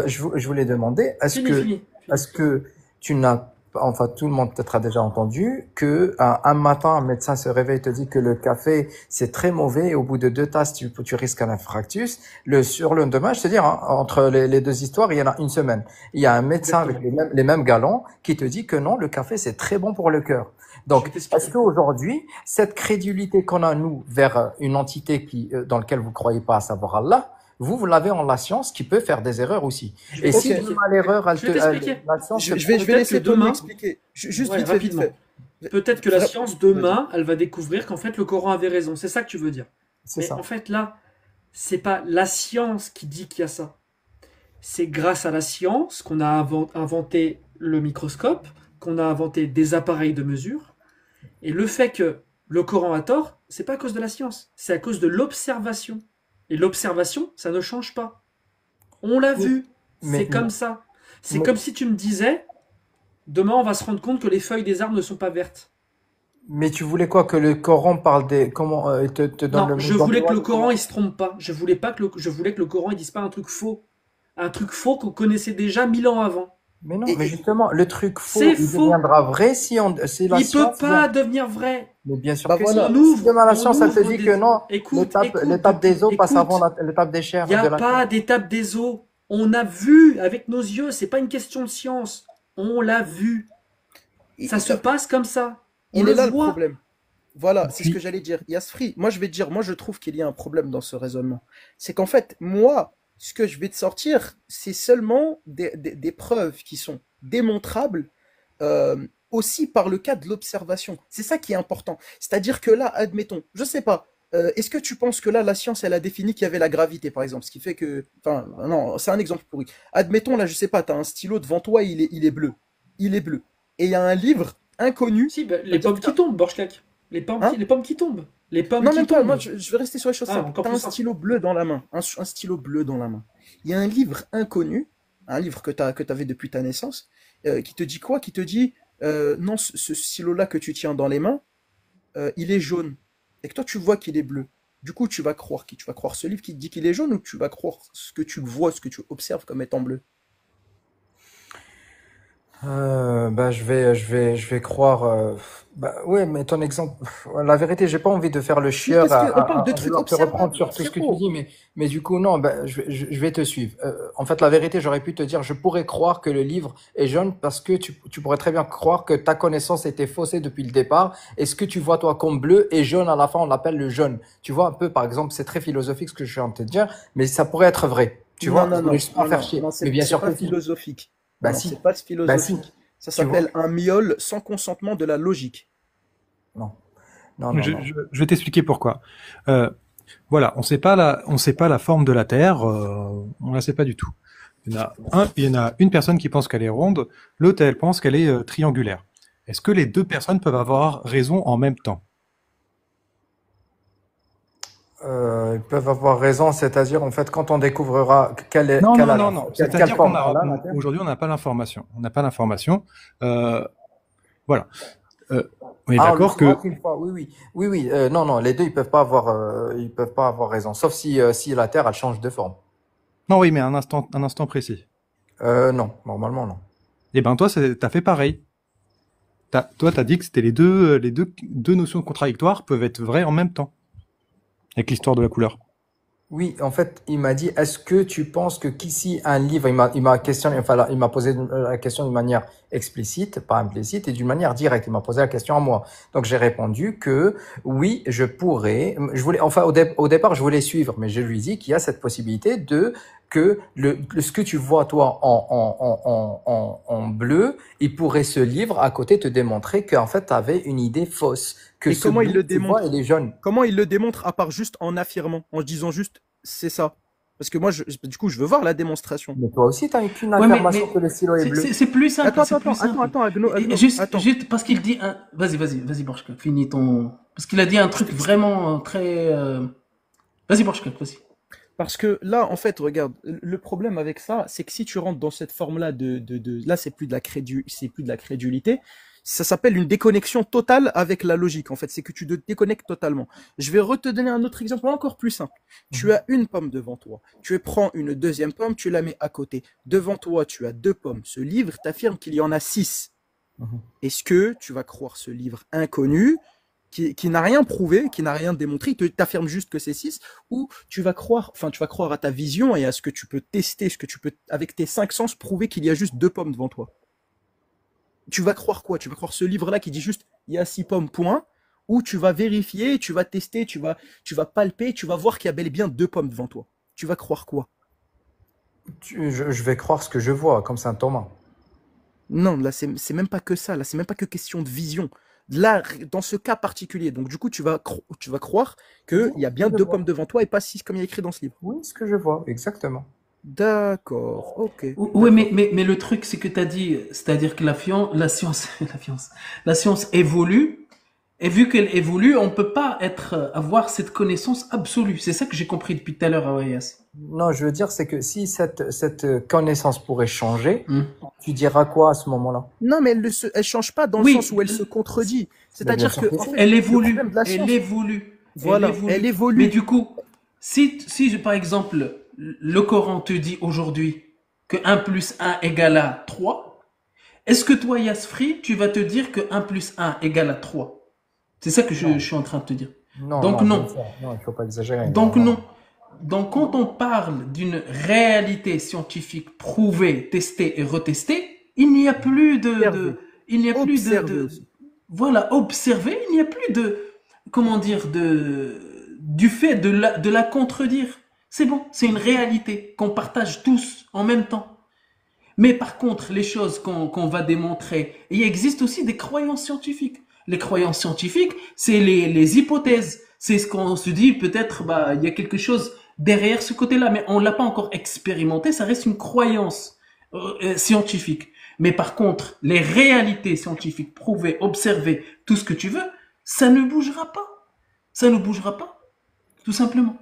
je voulais demander, Fini. est-ce que tu n'as, enfin, tout le monde peut-être a déjà entendu que un matin, un médecin se réveille et te dit que le café, c'est très mauvais et au bout de 2 tasses, tu risques un infarctus. Sur le lendemain, je te dis, hein, entre les deux histoires, il y en a une semaine. Il y a un médecin avec Exactement. les mêmes galons qui te dit que non, le café, c'est très bon pour le cœur. Je vais Donc, est-ce t'expliquer. qu'aujourd'hui, cette crédulité qu'on a, nous, vers une entité dans laquelle vous croyez pas, à savoir Allah, vous l'avez en la science qui peut faire des erreurs aussi. Je vais Et si Ok. t'expliquer. demain l'erreur, Je vais t'expliquer. la science Je te vais Peut-être laisser que Tony demain, expliquer. Juste ouais, vite rapidement. fait. Peut-être que la Vra- science, Vas-y. demain, elle va découvrir qu'en fait, le Coran avait raison. C'est ça que tu veux dire. c'est Mais ça. en fait, là, c'est pas la science qui dit qu'il y a ça. C'est grâce à la science qu'on a inventé le microscope, qu'on a inventé des appareils de mesure. Et le fait que le Coran a tort, c'est pas à cause de la science, c'est à cause de l'observation. Et l'observation, ça ne change pas. On l'a Oui, vu, mais, c'est comme ça. C'est mais- comme si tu me disais, Demain, on va se rendre compte que les feuilles des arbres ne sont pas vertes. Mais tu voulais quoi? Que le Coran parle des... Comment te donne Non, le je mot voulais que le d'emploi? Coran il se trompe pas. Je voulais que le Coran il dise pas un truc faux. Un truc faux qu'on connaissait déjà 1000 ans avant. Mais non, Et, mais et- justement, le truc faux, C'est il faux. deviendra vrai si la Il peut science pas vient. devenir vrai. Mais bien sûr bah que voilà. si. On Si ouvre, demain la on science, elle te ouvre dit que des... non, Écoute, l'étape des eaux passe avant écoute. l'étape des Il chairs n'y a de la pas chair. d'étape des eaux. On a vu avec nos yeux. C'est pas une question de science. On l'a vu. Ça se passe comme ça. On Il le est là le voit. problème. Voilà, Et c'est ce que puis, j'allais dire. Yasfri, moi je vais te dire, moi je trouve qu'il y a un problème dans ce raisonnement. C'est qu'en fait, moi, ce que je vais te sortir, c'est seulement des preuves qui sont démontrables aussi par le cas de l'observation. C'est ça qui est important. C'est-à-dire que là, admettons, je sais pas, est-ce que tu penses que là, la science, elle a défini qu'il y avait la gravité, par exemple, ce qui fait que... Enfin, non, c'est un exemple pourri. Admettons, là, je sais pas, tu as un stylo devant toi, il est bleu. Il est bleu. Et il y a un livre inconnu. Si, les pommes qui tombent, Borchak. Les pommes Hein? les pommes qui tombent. Les pommes Non, qui même pas, tombent. moi je vais rester sur les choses Ah, simples. encore T'as plus un simple. stylo bleu dans la main, un stylo bleu dans la main. Il y a un livre inconnu, un livre que t'avais depuis ta naissance, qui te dit quoi? Qui te dit, non, ce stylo-là que tu tiens dans les mains, il est jaune. Et que toi tu vois qu'il est bleu. Du coup, tu vas croire qui? Tu vas croire ce livre qui te dit qu'il est jaune ou tu vas croire ce que tu vois, ce que tu observes comme étant bleu? Bah, je vais croire. Bah, ouais, mais ton exemple, la vérité, j'ai pas envie de faire le Mais chieur parce qu'on parle de à trucs vouloir te reprendre observables, sur tout ce que tu frérot. dis, mais du coup, non, bah, je vais te suivre. En fait, la vérité, j'aurais pu te dire, je pourrais croire que le livre est jaune parce que tu pourrais très bien croire que ta connaissance était faussée depuis le départ. Et ce que tu vois, toi, comme bleu et jaune, à la fin, on l'appelle le jaune. Tu vois, un peu, par exemple, c'est très philosophique ce que je suis en train de te dire, mais ça pourrait être vrai. Tu Non, vois, non, je voulais non, juste pas non, faire non, chier. non, Mais bien c'est sûr pas que si. philosophique. Bah, Non, non, si. c'est pas Bah, si. philosophique. Ça Tu vois? s'appelle un miaule sans consentement de la logique. Non. Non, non, non. je vais t'expliquer pourquoi. Voilà, on sait pas la forme de la Terre, on la sait pas du tout. Il y en a une personne qui pense qu'elle est ronde, l'autre elle pense qu'elle est triangulaire. Est-ce que les deux personnes peuvent avoir raison en même temps? Ils peuvent avoir raison, c'est-à-dire en fait quand on découvrira Non, quelle non, non, non. quelle C'est-à-dire forme elle a, la Terre. aujourd'hui on n'a pas l'information. On n'a pas l'information. Voilà. On est Ah, on le d'accord que saura qu'une fois. Oui, oui, oui, oui. Non, non, les deux ils peuvent pas avoir raison, sauf si la Terre elle change de forme. non, oui, mais un instant précis. Non, normalement non. Eh ben toi, t'as fait pareil. Toi, t'as dit que c'était deux notions contradictoires peuvent être vraies en même temps avec l'histoire de la couleur. Oui, en fait, il m'a dit, est-ce que tu penses que qu'ici un livre, il m'a questionné, enfin, il m'a posé la question d'une manière explicite, pas implicite, et d'une manière directe. Il m'a posé la question à moi. Donc, j'ai répondu que oui, je pourrais. Je voulais, enfin, au départ, je voulais suivre, mais je lui ai dit qu'il y a cette possibilité que ce que tu vois, toi, en bleu, il pourrait ce livre à côté te démontrer qu'en fait, tu avais une idée fausse. Que Et ce comment il bleu le que tu vois, démontre? il est jaune. Comment il le démontre à part juste en affirmant, en disant juste c'est ça? Parce que moi, du coup, je veux voir la démonstration. Mais toi aussi, t'as qu'une Ouais, affirmation que le stylo est bleu. c'est plus simple. Attends, C'est attends, plus simple. attends, Agno, Et Agno, juste, attends. juste parce qu'il dit un. Vas-y, Borchka, finis ton. Parce qu'il a dit un truc vraiment très. Vas-y, Borchka, vas-y. Parce que là, en fait, regarde, le problème avec ça, c'est que si tu rentres dans cette forme-là là, c'est plus de la crédulité. Ça s'appelle une déconnexion totale avec la logique. En fait, c'est que tu te déconnectes totalement. Je vais te donner un autre exemple encore plus simple. Tu as une pomme devant toi. Tu prends une deuxième pomme, tu la mets à côté. Devant toi, tu as deux pommes. Ce livre t'affirme qu'il y en a 6. Est-ce que tu vas croire ce livre inconnu qui n'a rien prouvé, qui n'a rien démontré, il t'affirme juste que c'est 6, ou tu vas croire à ta vision et à ce que tu peux tester, ce que tu peux, avec tes 5 sens, prouver qu'il y a juste 2 pommes devant toi. Tu vas croire quoi? Tu vas croire ce livre-là qui dit juste il y a 6 pommes, point, ou tu vas vérifier, tu vas tester, tu vas palper, tu vas voir qu'il y a bel et bien 2 pommes devant toi. Tu vas croire quoi? Je vais croire ce que je vois, comme Saint Thomas. Non, là, c'est même pas que ça. Là, c'est même pas que question de vision. Là, dans ce cas particulier, donc du coup, tu vas croire qu'il y a bien 2 pommes devant toi et pas 6 comme il y a écrit dans ce livre. Oui, ce que je vois, exactement. D'accord, ok. Oui, mais le truc, c'est que tu as dit, c'est-à-dire que la science évolue, et vu qu'elle évolue, on peut pas avoir cette connaissance absolue. C'est ça que j'ai compris depuis tout à l'heure à OAS. Non, je veux dire, c'est que si cette connaissance pourrait changer, tu diras quoi à ce moment-là? Non, mais elle change pas dans le Oui, sens où elle se contredit. Mais bien C'est-à-dire sûr que, que en si. fait, elle le évolue, problème de la elle science, évolue, elle voilà, évolue. elle Mais évolue. du coup, par exemple, le Coran te dit aujourd'hui que 1 plus 1 égale à 3, est-ce que toi, Yasfri, tu vas te dire que 1 plus 1 égale à 3? C'est ça que je Non, suis en train de te dire. non, Donc non, bien non. sûr. Non, il faut pas exagérer. Donc Non, non. non. Donc quand on parle d'une réalité scientifique prouvée, testée et retestée, il n'y a plus Observer. il n'y a plus Observer aussi. voilà, observer, il n'y a plus comment dire, du fait de la contredire. C'est bon, c'est une réalité qu'on partage tous en même temps. Mais par contre, les choses qu'on va démontrer, il existe aussi des croyances scientifiques. Les croyances scientifiques, c'est les hypothèses. C'est ce qu'on se dit, peut-être, bah, il y a quelque chose derrière ce côté-là, mais on l'a pas encore expérimenté, ça reste une croyance scientifique. Mais par contre, les réalités scientifiques prouvées, observées, tout ce que tu veux, ça ne bougera pas. Ça ne bougera pas, tout simplement.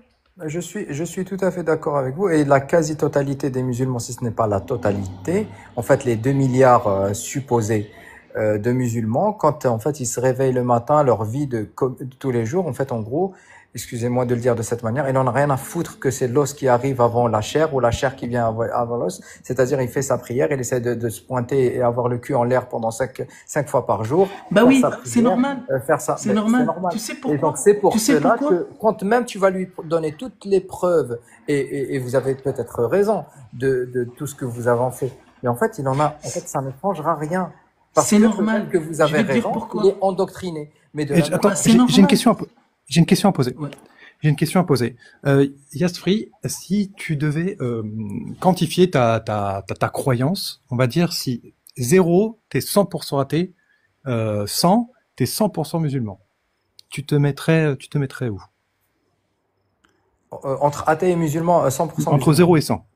Je suis tout à fait d'accord avec vous. Et la quasi-totalité des musulmans, si ce n'est pas la totalité, en fait, les 2 milliards supposés de musulmans, quand en fait ils se réveillent le matin, leur vie de tous les jours, en fait, en gros, excusez-moi de le dire de cette manière, il n'en a rien à foutre que c'est l'os qui arrive avant la chair ou la chair qui vient avant l'os. C'est-à-dire, il fait sa prière, il essaie de se pointer et avoir le cul en l'air pendant 5 fois par jour, Bah faire oui, sa c'est prière, normal. faire ça. C'est Mais c'est normal. normal. Tu sais Et donc, pourquoi? c'est pour Tu sais cela pourquoi? que quand même tu vas lui donner toutes les preuves, et vous avez peut-être raison de tout ce que vous avancez, mais en fait, en fait, ça ne changera rien. Parce C'est que normal. peut-être que vous Je avez vais te dire raison, il pourquoi. est endoctriné. Mais de Et la même attends, Bah, c'est j'ai une normal. question j'ai une question à poser. Ouais. J'ai une question à poser. Yasfri, si tu devais quantifier ta croyance, on va dire si 0, t'es 100% athée, 100, t'es 100% musulman. Tu te mettrais où? Entre athée et musulman, 100% Entre musulman. 0 et 100.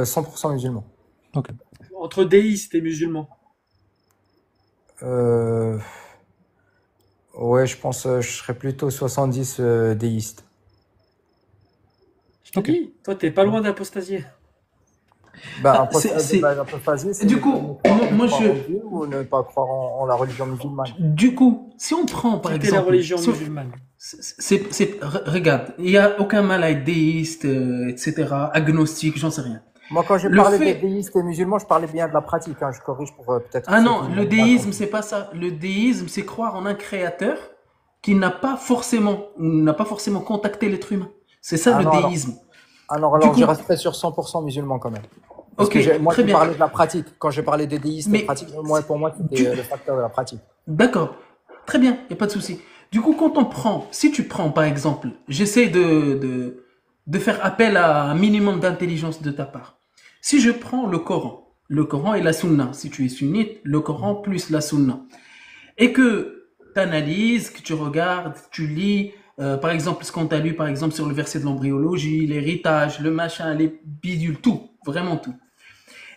100% musulman. Ok. Entre déistes et musulmans. Ouais, je pense je serais plutôt 70 déiste. Je te dis, toi, t'es pas loin d'apostasier. Bah, C'est, apostasie, c'est du ne coup, pas moi, croire en Dieu ou ne pas croire en la religion musulmane. du coup, si on prend, par Quitter la exemple, religion si on- musulmane. regarde, il y a aucun mal à être déiste, etc., agnostique, j'en sais rien. Moi, quand j'ai Le parlé fait- des déistes et musulmans, je parlais bien de la pratique. Hein, je corrige pour peut-être. Ah ceux non, qui le n'ont pas déisme, compris. c'est pas ça. Le déisme, c'est croire en un créateur qui n'a pas forcément contacté l'être humain. C'est ça Ah le non, alors, déisme. alors, Du alors je coup, resterai sur 100% musulman quand même. Parce ok, que moi, très j'ai bien. parlé de la pratique. Quand j'ai parlé des déistes et Mais pratique, pour moi, c'était tu- le facteur de la pratique. D'accord, très bien, il n'y a pas de souci. Du coup, si tu prends par exemple, j'essaie de faire appel à un minimum d'intelligence de ta part. Si je prends le Coran et la Sunna, si tu es sunnite, le Coran plus la Sunna, et que tu analyses, que tu regardes, tu lis, par exemple, ce qu'on t'a lu, par exemple, sur le verset de l'embryologie, l'héritage, le machin, les bidules, tout, vraiment tout,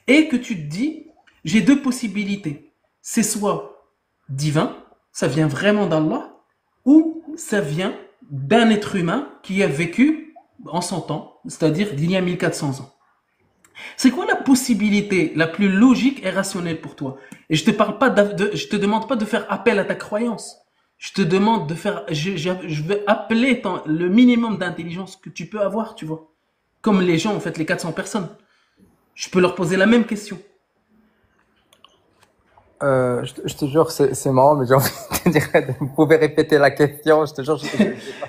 et que tu te dis, j'ai deux possibilités. C'est soit divin, ça vient vraiment d'Allah, ou ça vient d'un être humain qui a vécu en 100 ans, c'est-à-dire d'il y a 1400 ans. C'est quoi la possibilité la plus logique et rationnelle pour toi? Et je te parle pas je te demande pas de faire appel à ta croyance. Je te demande de faire, je vais appeler le minimum d'intelligence que tu peux avoir, tu vois. Comme les gens, en fait, les 400 personnes. Je peux leur poser la même question. Je te jure, c'est marrant, mais j'ai envie de te dire, vous pouvez répéter la question, je te jure, j'ai pas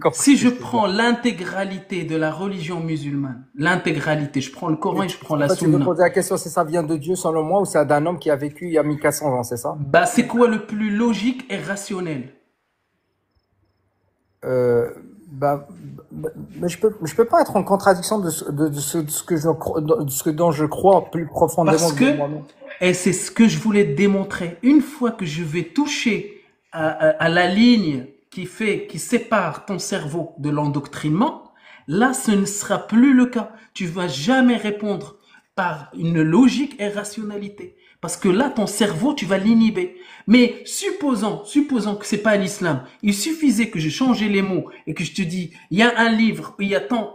compris Si ce je que tu veux prends dire. l'intégralité de la religion musulmane, l'intégralité, je prends le Coran et je prends En la fait, tu veux Sunna, poser la question si ça vient de Dieu selon moi ou c'est d'un homme qui a vécu il y a 1400 ans, c'est ça? bah c'est quoi le plus logique et rationnel? Euh, bah, mais je peux pas être en contradiction de ce que de ce dont je crois plus profondément Parce de que, moi-même. et c'est ce que je voulais te démontrer, une fois que je vais toucher à la ligne qui sépare ton cerveau de l'endoctrinement, là, ce ne sera plus le cas. Tu vas jamais répondre par une logique et rationalité. Parce que là, ton cerveau, tu vas l'inhiber. Mais supposons que c'est pas l'islam. Il suffisait que je changeais les mots et que je te dis, il y a un livre, il y a tant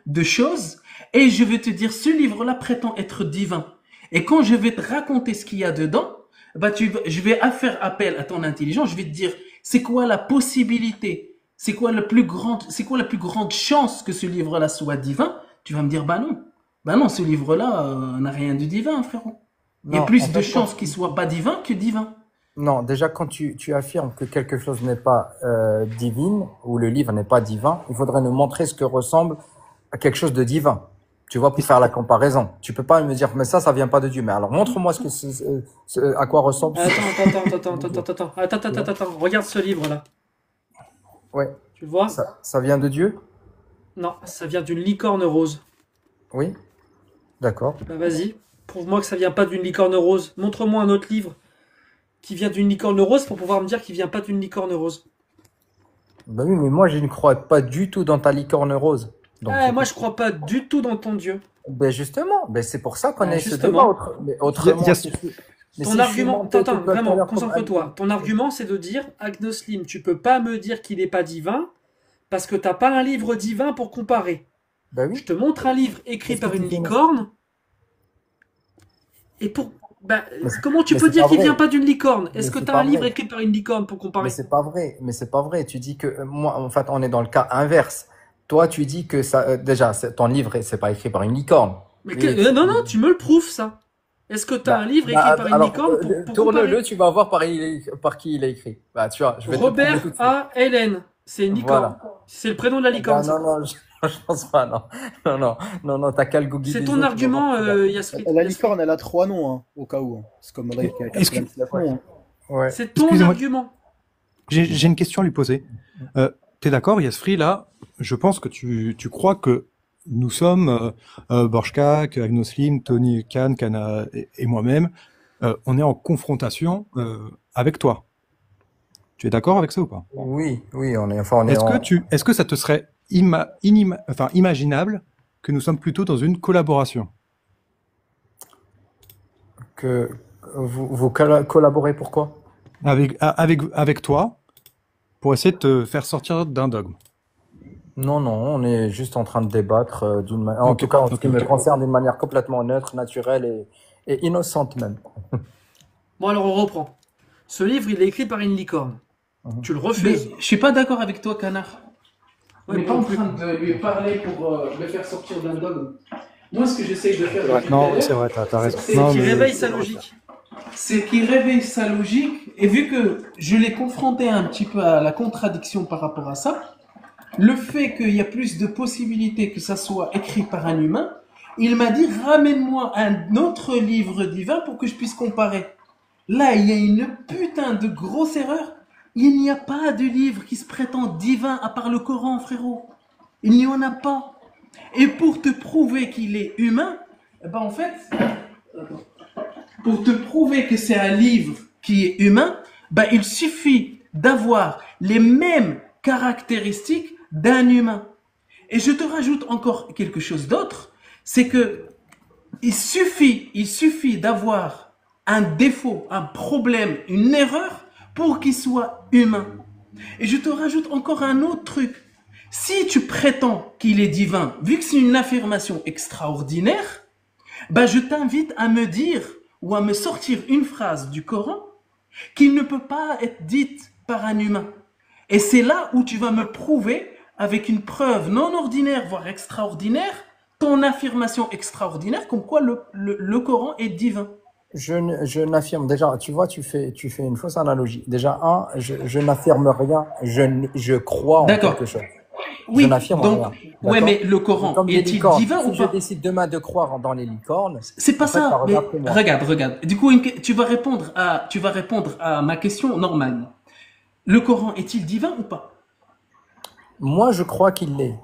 de choses, et je vais te dire, ce livre-là prétend être divin. Et quand je vais te raconter ce qu'il y a dedans, bah je vais faire appel à ton intelligence. Je vais te dire, c'est quoi la possibilité, c'est quoi la plus grande chance que ce livre-là soit divin. Tu vas me dire, bah non, ce livre-là n'a rien de divin, frérot. Il y a Non, plus en de fait, chances qu'il soit pas divin que divin. non, déjà, quand tu affirmes que quelque chose n'est pas divine, ou le livre n'est pas divin, il faudrait nous montrer ce que ressemble à quelque chose de divin. Tu vois, pour faire la comparaison. Tu peux pas me dire, mais ça vient pas de Dieu. Mais alors, montre-moi à quoi ressemble. Attends. Regarde ce livre-là. Ouais, Tu le vois? ça vient de Dieu? Non, ça vient d'une licorne rose. Oui, d'accord. Bah vas-y, prouve-moi que ça vient pas d'une licorne rose. Montre-moi un autre livre qui vient d'une licorne rose pour pouvoir me dire qu'il vient pas d'une licorne rose. Bah oui, mais moi, je ne crois pas du tout dans ta licorne rose. Donc, Moi je crois pas du tout dans ton Dieu. ben justement, ben c'est pour ça qu'on Ah, est ce justement. débat. Mais autrement, Il y a- mais Ton si je suis argument, monté attends, tout à vraiment, l'heure concentre-toi. Ton argument, c'est de dire, Agnoslim, tu peux pas me dire qu'il n'est pas divin parce que t'as pas un livre divin pour comparer. Ben Je oui. te montre un livre écrit Est-ce que par tu une fais une- licorne. Et comment tu mais peux c'est dire pas qu'il vrai. vient pas d'une licorne? Est-ce Mais que c'est tu as pas un livre vrai. écrit par une licorne pour Mais comparer? c'est pas vrai. Mais c'est pas vrai. Tu dis que moi, en fait, on est dans le cas inverse. Toi, tu dis que ça, déjà, ton livre, c'est pas écrit par une licorne. Non, tu me le prouves, ça. Est-ce que tu as un livre écrit par une licorne pour tourne-le, comparer? tu vas voir par qui il est écrit. Bah, tu vois, je vais te le prouver Robert tout de suite. A. Hélène, c'est une licorne. Voilà. C'est le prénom de la licorne. Bah, ça. non, je pense pas, non, t'as qu'à le googliser. C'est ton argument, Yasri. La licorne, elle a 3 noms, hein, au cas où. Hein. C'est comme Ray qui a Est-ce que- 99 noms. Hein. Ouais. C'est ton Excusez-moi. argument. J'ai une question à lui poser. T'es d'accord, Yasfri, là, je pense que tu crois que nous sommes, Borchka, Agnoslim, Tony Khan, Kana et moi-même, on est en confrontation avec toi. Tu es d'accord avec ça ou pas? Oui, on est Est-ce que ça te serait imaginable que nous sommes plutôt dans une collaboration? que vous collaborez pourquoi? Avec toi, pour essayer de te faire sortir d'un dogme. Non, on est juste en train de débattre d'une manière, en Ok, tout cas, en ce qui ok. me concerne, d'une manière complètement neutre, naturelle et innocente même. Bon, alors on reprend. Ce livre, il est écrit par une licorne. Tu le Mais refuses. je suis pas d'accord avec toi, Canard. On Ouais, n'est pas moi en non plus. train de lui parler pour le faire sortir d'un dogme. Moi, ce que j'essaye de faire depuis tout à Non, l'heure, c'est vrai, t'as raison. c'est Non, Qui mais- réveille sa logique. c'est qu'il réveille sa logique, et vu que je l'ai confronté un petit peu à la contradiction par rapport à ça, le fait qu'il y a plus de possibilités que ça soit écrit par un humain, il m'a dit ramène-moi un autre livre divin pour que je puisse comparer. Là, il y a une putain de grosse erreur. Il n'y a pas de livre qui se prétend divin à part le Coran, frérot. Il n'y en a pas. Et pour te prouver qu'il est humain, eh ben en fait, pour te prouver que c'est un livre qui est humain, ben il suffit d'avoir les mêmes caractéristiques d'un humain. Et je te rajoute encore quelque chose d'autre, c'est que il suffit d'avoir un défaut, un problème, une erreur pour qu'il soit humain. Et je te rajoute encore un autre truc. Si tu prétends qu'il est divin, vu que c'est une affirmation extraordinaire, ben je t'invite à me dire ou à me sortir une phrase du Coran qui ne peut pas être dite par un humain. Et c'est là où tu vas me prouver, avec une preuve non ordinaire, voire extraordinaire, ton affirmation extraordinaire, comme quoi le Coran est divin. Je n'affirme déjà, tu vois, tu fais une fausse analogie. Déjà, je n'affirme rien, je crois en D'accord. quelque chose. Oui, je n'affirme donc, rien. ouais, D'accord? mais le Coran Comme les est-il licornes, divin si ou je pas? décide demain de croire dans les licornes, C'est pas en fait, ça. ça Mais regarde que moi. regarde. Du coup, tu vas répondre à ma question normalement. Le Coran est-il divin ou pas? Moi, je crois qu'il l'est.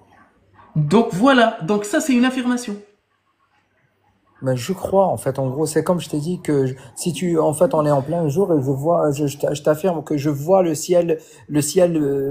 Donc voilà. Donc ça, c'est une affirmation. Mais je crois, en fait, en gros, c'est comme je t'ai dit que en fait, on est en plein jour et je t'affirme que je vois le ciel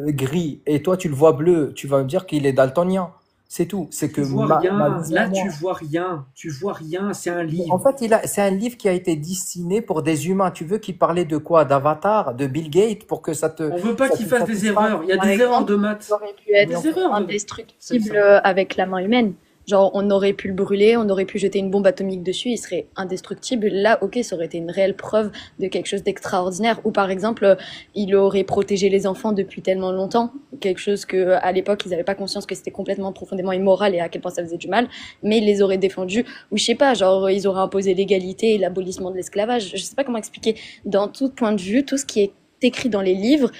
gris et toi, tu le vois bleu. Tu vas me dire qu'il est daltonien. C'est tout. C'est que Tu vois ma rien. vision Là, à moi. tu vois rien. Tu vois rien. C'est un livre. En fait, c'est un livre qui a été destiné pour des humains. Tu veux qu'il parlait de quoi? D'Avatar, de Bill Gates, pour que ça te. On veut pas ça qu'il te fasse des satisfasse. erreurs. Il y a Par des erreurs exemple, de maths. Ça aurait pu être Des erreurs, indestructible c'est avec la main humaine. Genre, on aurait pu le brûler, on aurait pu jeter une bombe atomique dessus, il serait indestructible. Là, ok, ça aurait été une réelle preuve de quelque chose d'extraordinaire. Ou par exemple, il aurait protégé les enfants depuis tellement longtemps, quelque chose que à l'époque, ils n'avaient pas conscience que c'était complètement profondément immoral et à quel point ça faisait du mal, mais ils les auraient défendus. Ou je sais pas, genre, ils auraient imposé l'égalité et l'abolissement de l'esclavage. Je sais pas comment expliquer. Dans tout point de vue, tout ce qui est écrit dans les livres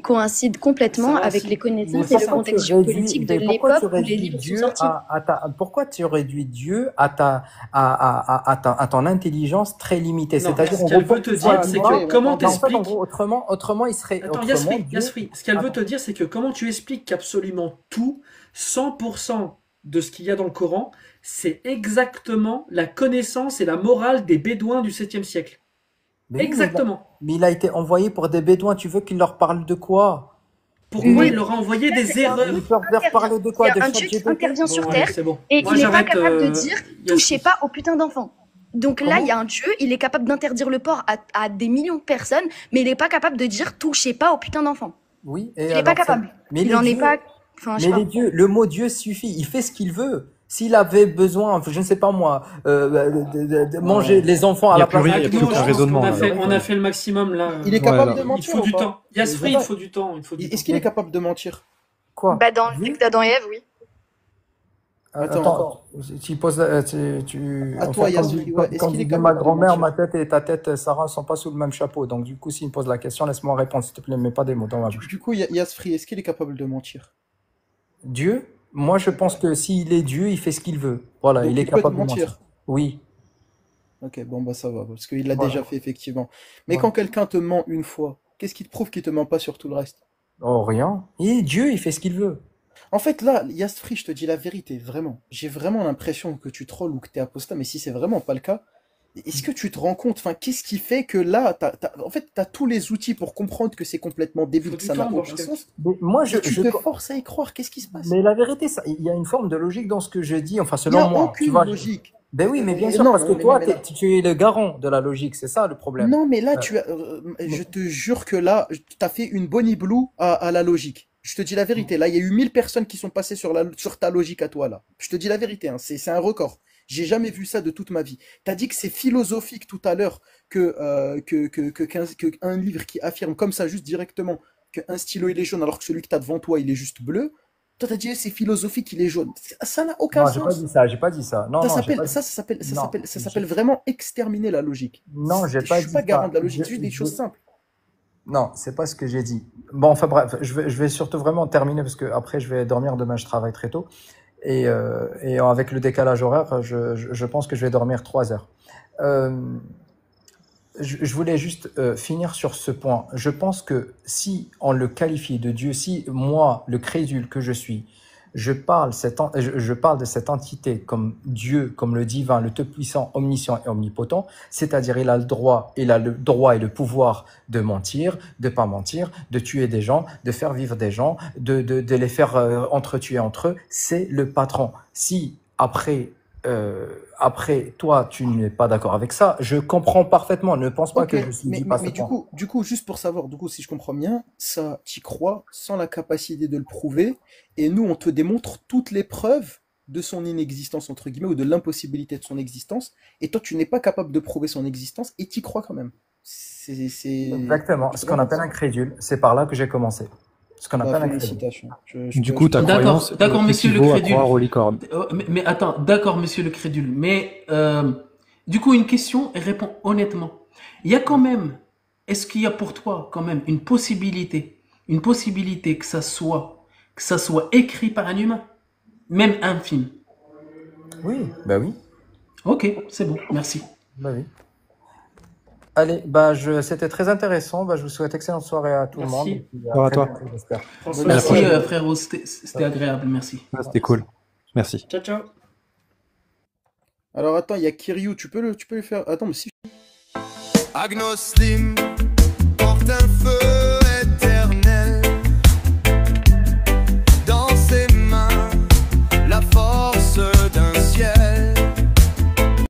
coïncide complètement Ça, avec si. les Mais connaissances et le pourquoi tu contexte réduis, politique de mais pourquoi tu l'époque où les réduis livres sont Dieu sortis. pourquoi tu réduis Dieu à ton intelligence très limitée? Non, C'est-à-dire, ce en qu'elle gros, veut te pour que tu sois dire, c'est divin, que comment attends, en fait, en t'expliques. gros, autrement, il serait, Attends, autrement, Dieu, Yasfri, ce qu'elle veut te attends, dire, c'est que comment tu expliques qu'absolument tout, 100% de ce qu'il y a dans le Coran, c'est exactement la connaissance et la morale des Bédouins du 7e siècle. mais oui, Exactement. mais il a été envoyé pour des Bédouins, tu veux qu'il leur parle de quoi? Pourquoi Oui. il leur a envoyé des C'est un erreurs? Ils peuvent leur parler de Il quoi? y a De un Dieu qui ChatGPT? intervient sur Bon, Terre allez, c'est bon. et Moi, il n'est pas j'arrête. capable de dire touchez Yasfri. pas aux putains d'enfants. Donc là, il y a un Dieu, il est capable d'interdire le porc à des millions de personnes, mais il n'est pas capable de dire touchez pas aux putains d'enfants. Oui, et Il n'est pas alors, capable. mais Il les en est dieux, pas. Enfin, je sais mais pas. les dieux, le mot Dieu suffit, il fait ce qu'il veut. S'il avait besoin, je ne sais pas moi, de manger les enfants à Il y a la plus place rien, il y a Avec plus nous, aucun je pense raisonnement, qu'on a là. fait, on a fait le maximum là. Il est Ouais, capable là. de Il mentir faut ou du pas? temps. Yasfri, il Ouais. faut du temps. Il faut du temps. Est-ce qu'il est capable de mentir? Quoi? Bah, dans le Oui. texte d'Adam et Ève, oui. Attends. Tu poses, À enfin, toi, quand Yasfri, ouais. Est-ce quand qu'il est disait ma capable de grand-mère, ma mentir? tête et ta tête, Sarah, sont pas sous le même chapeau. Donc, du coup, s'il me pose la question, laisse-moi répondre, s'il te plaît, mets pas des mots dans ma bouche. Du coup, Yasfri, est-ce qu'il est capable de mentir? Dieu, moi, je pense que s'il est Dieu, il fait ce qu'il veut. Voilà, Donc il est il peut te capable de mentir. mentir. Oui, Ok, bon bah ça va, parce qu'il l'a voilà. déjà fait effectivement. Mais Voilà. quand quelqu'un te ment une fois, qu'est-ce qui te prouve qu'il te ment pas sur tout le reste? Oh, rien. Et Dieu, il fait ce qu'il veut. En fait, là, Yasfri, je te dis la vérité, vraiment. J'ai vraiment l'impression que tu trolls ou que t'es apostat, mais si c'est vraiment pas le cas, est-ce que tu te rends compte, enfin, qu'est-ce qui fait que là, en fait, t'as tous les outils pour comprendre que c'est complètement Il débile, faut que du ça n'a temps, aucun Borchka. sens, Mais moi, et tu te forces à y croire, qu'est-ce qui se passe? mais la vérité, il y a une forme de logique dans ce que je dis, enfin, Il n'y selon a moi, tu aucune vois. logique. Ben oui, mais bien sûr, Non, parce que mais toi, non, mais là, tu es le garant de la logique, c'est ça le problème. non, mais là, Euh, je te jure que là, t'as fait une Bonnie Blue à la logique. Je te dis la vérité. Là, il y a eu 1000 personnes qui sont passées sur ta logique à toi, là. Je te dis la vérité, hein, c'est un record. J'ai jamais vu ça de toute ma vie. T'as dit que c'est philosophique tout à l'heure qu'un livre qui affirme comme ça, juste directement, qu'un stylo il est jaune alors que celui que t'as devant toi il est juste bleu. Toi, t'as dit c'est philosophique, il est jaune. Ça n'a aucun non, j'ai pas sens. dit ça, j'ai pas dit ça. Non, Ça non, j'ai s'appelle, pas ça dit. s'appelle, ça Non, s'appelle, ça j'ai- s'appelle vraiment exterminer la logique. non, j'ai Je pas suis dit pas garant ça. de la logique, c'est juste des choses simples. Non, c'est pas ce que j'ai dit. Bon, enfin bref, je vais surtout vraiment terminer parce que après je vais dormir demain, je travaille très tôt et avec le décalage horaire, je pense que je vais dormir 3 heures. Euh, je voulais juste finir sur ce point. Je pense que si on le qualifie de Dieu, si moi, le crédule que je suis, je parle de cette entité comme Dieu, comme le divin, le tout-puissant, omniscient et omnipotent, c'est-à-dire il a le droit et le pouvoir de mentir, de pas mentir, de tuer des gens, de faire vivre des gens, de les faire entretuer entre eux, c'est le patron. Si après, toi, tu n'es pas d'accord avec ça, je comprends parfaitement. Ne pense pas Ok, que je suis dit pas ce mais point. du coup, juste pour savoir, du coup, si je comprends bien, ça, t'y crois sans la capacité de le prouver, et nous, on te démontre toutes les preuves de son inexistence, entre guillemets, ou de l'impossibilité de son existence, et toi, tu n'es pas capable de prouver son existence, et t'y crois quand même. Exactement. C'est Ce qu'on vraiment appelle ça. un crédule, c'est par là que j'ai commencé. Ce qu'on Bah, appelle un crédule. félicitations. Je Du te- coup, je ta te- D'accord, croyance d'accord, monsieur le équivaut à crédule. croire aux licornes. Mais attends, d'accord, monsieur le crédule. Mais du coup, une question et réponds honnêtement. Il y a quand même, est-ce qu'il y a pour toi quand même une possibilité que ça soit écrit par un humain, même infime? Oui, bah oui, Ok, c'est bon, merci. bah oui. Allez, c'était très intéressant. Bah, je vous souhaite excellente soirée à tout le monde. Merci. Et puis, Au revoir à très toi. bientôt, j'espère. Prends soin Bonne de Merci toi. soirée. frérot, c'était agréable, merci. Ah, c'était cool. Merci. Ciao, ciao. Alors attends, il y a Kiryu, tu peux lui faire. Attends, mais si. Agnoslim porte un feu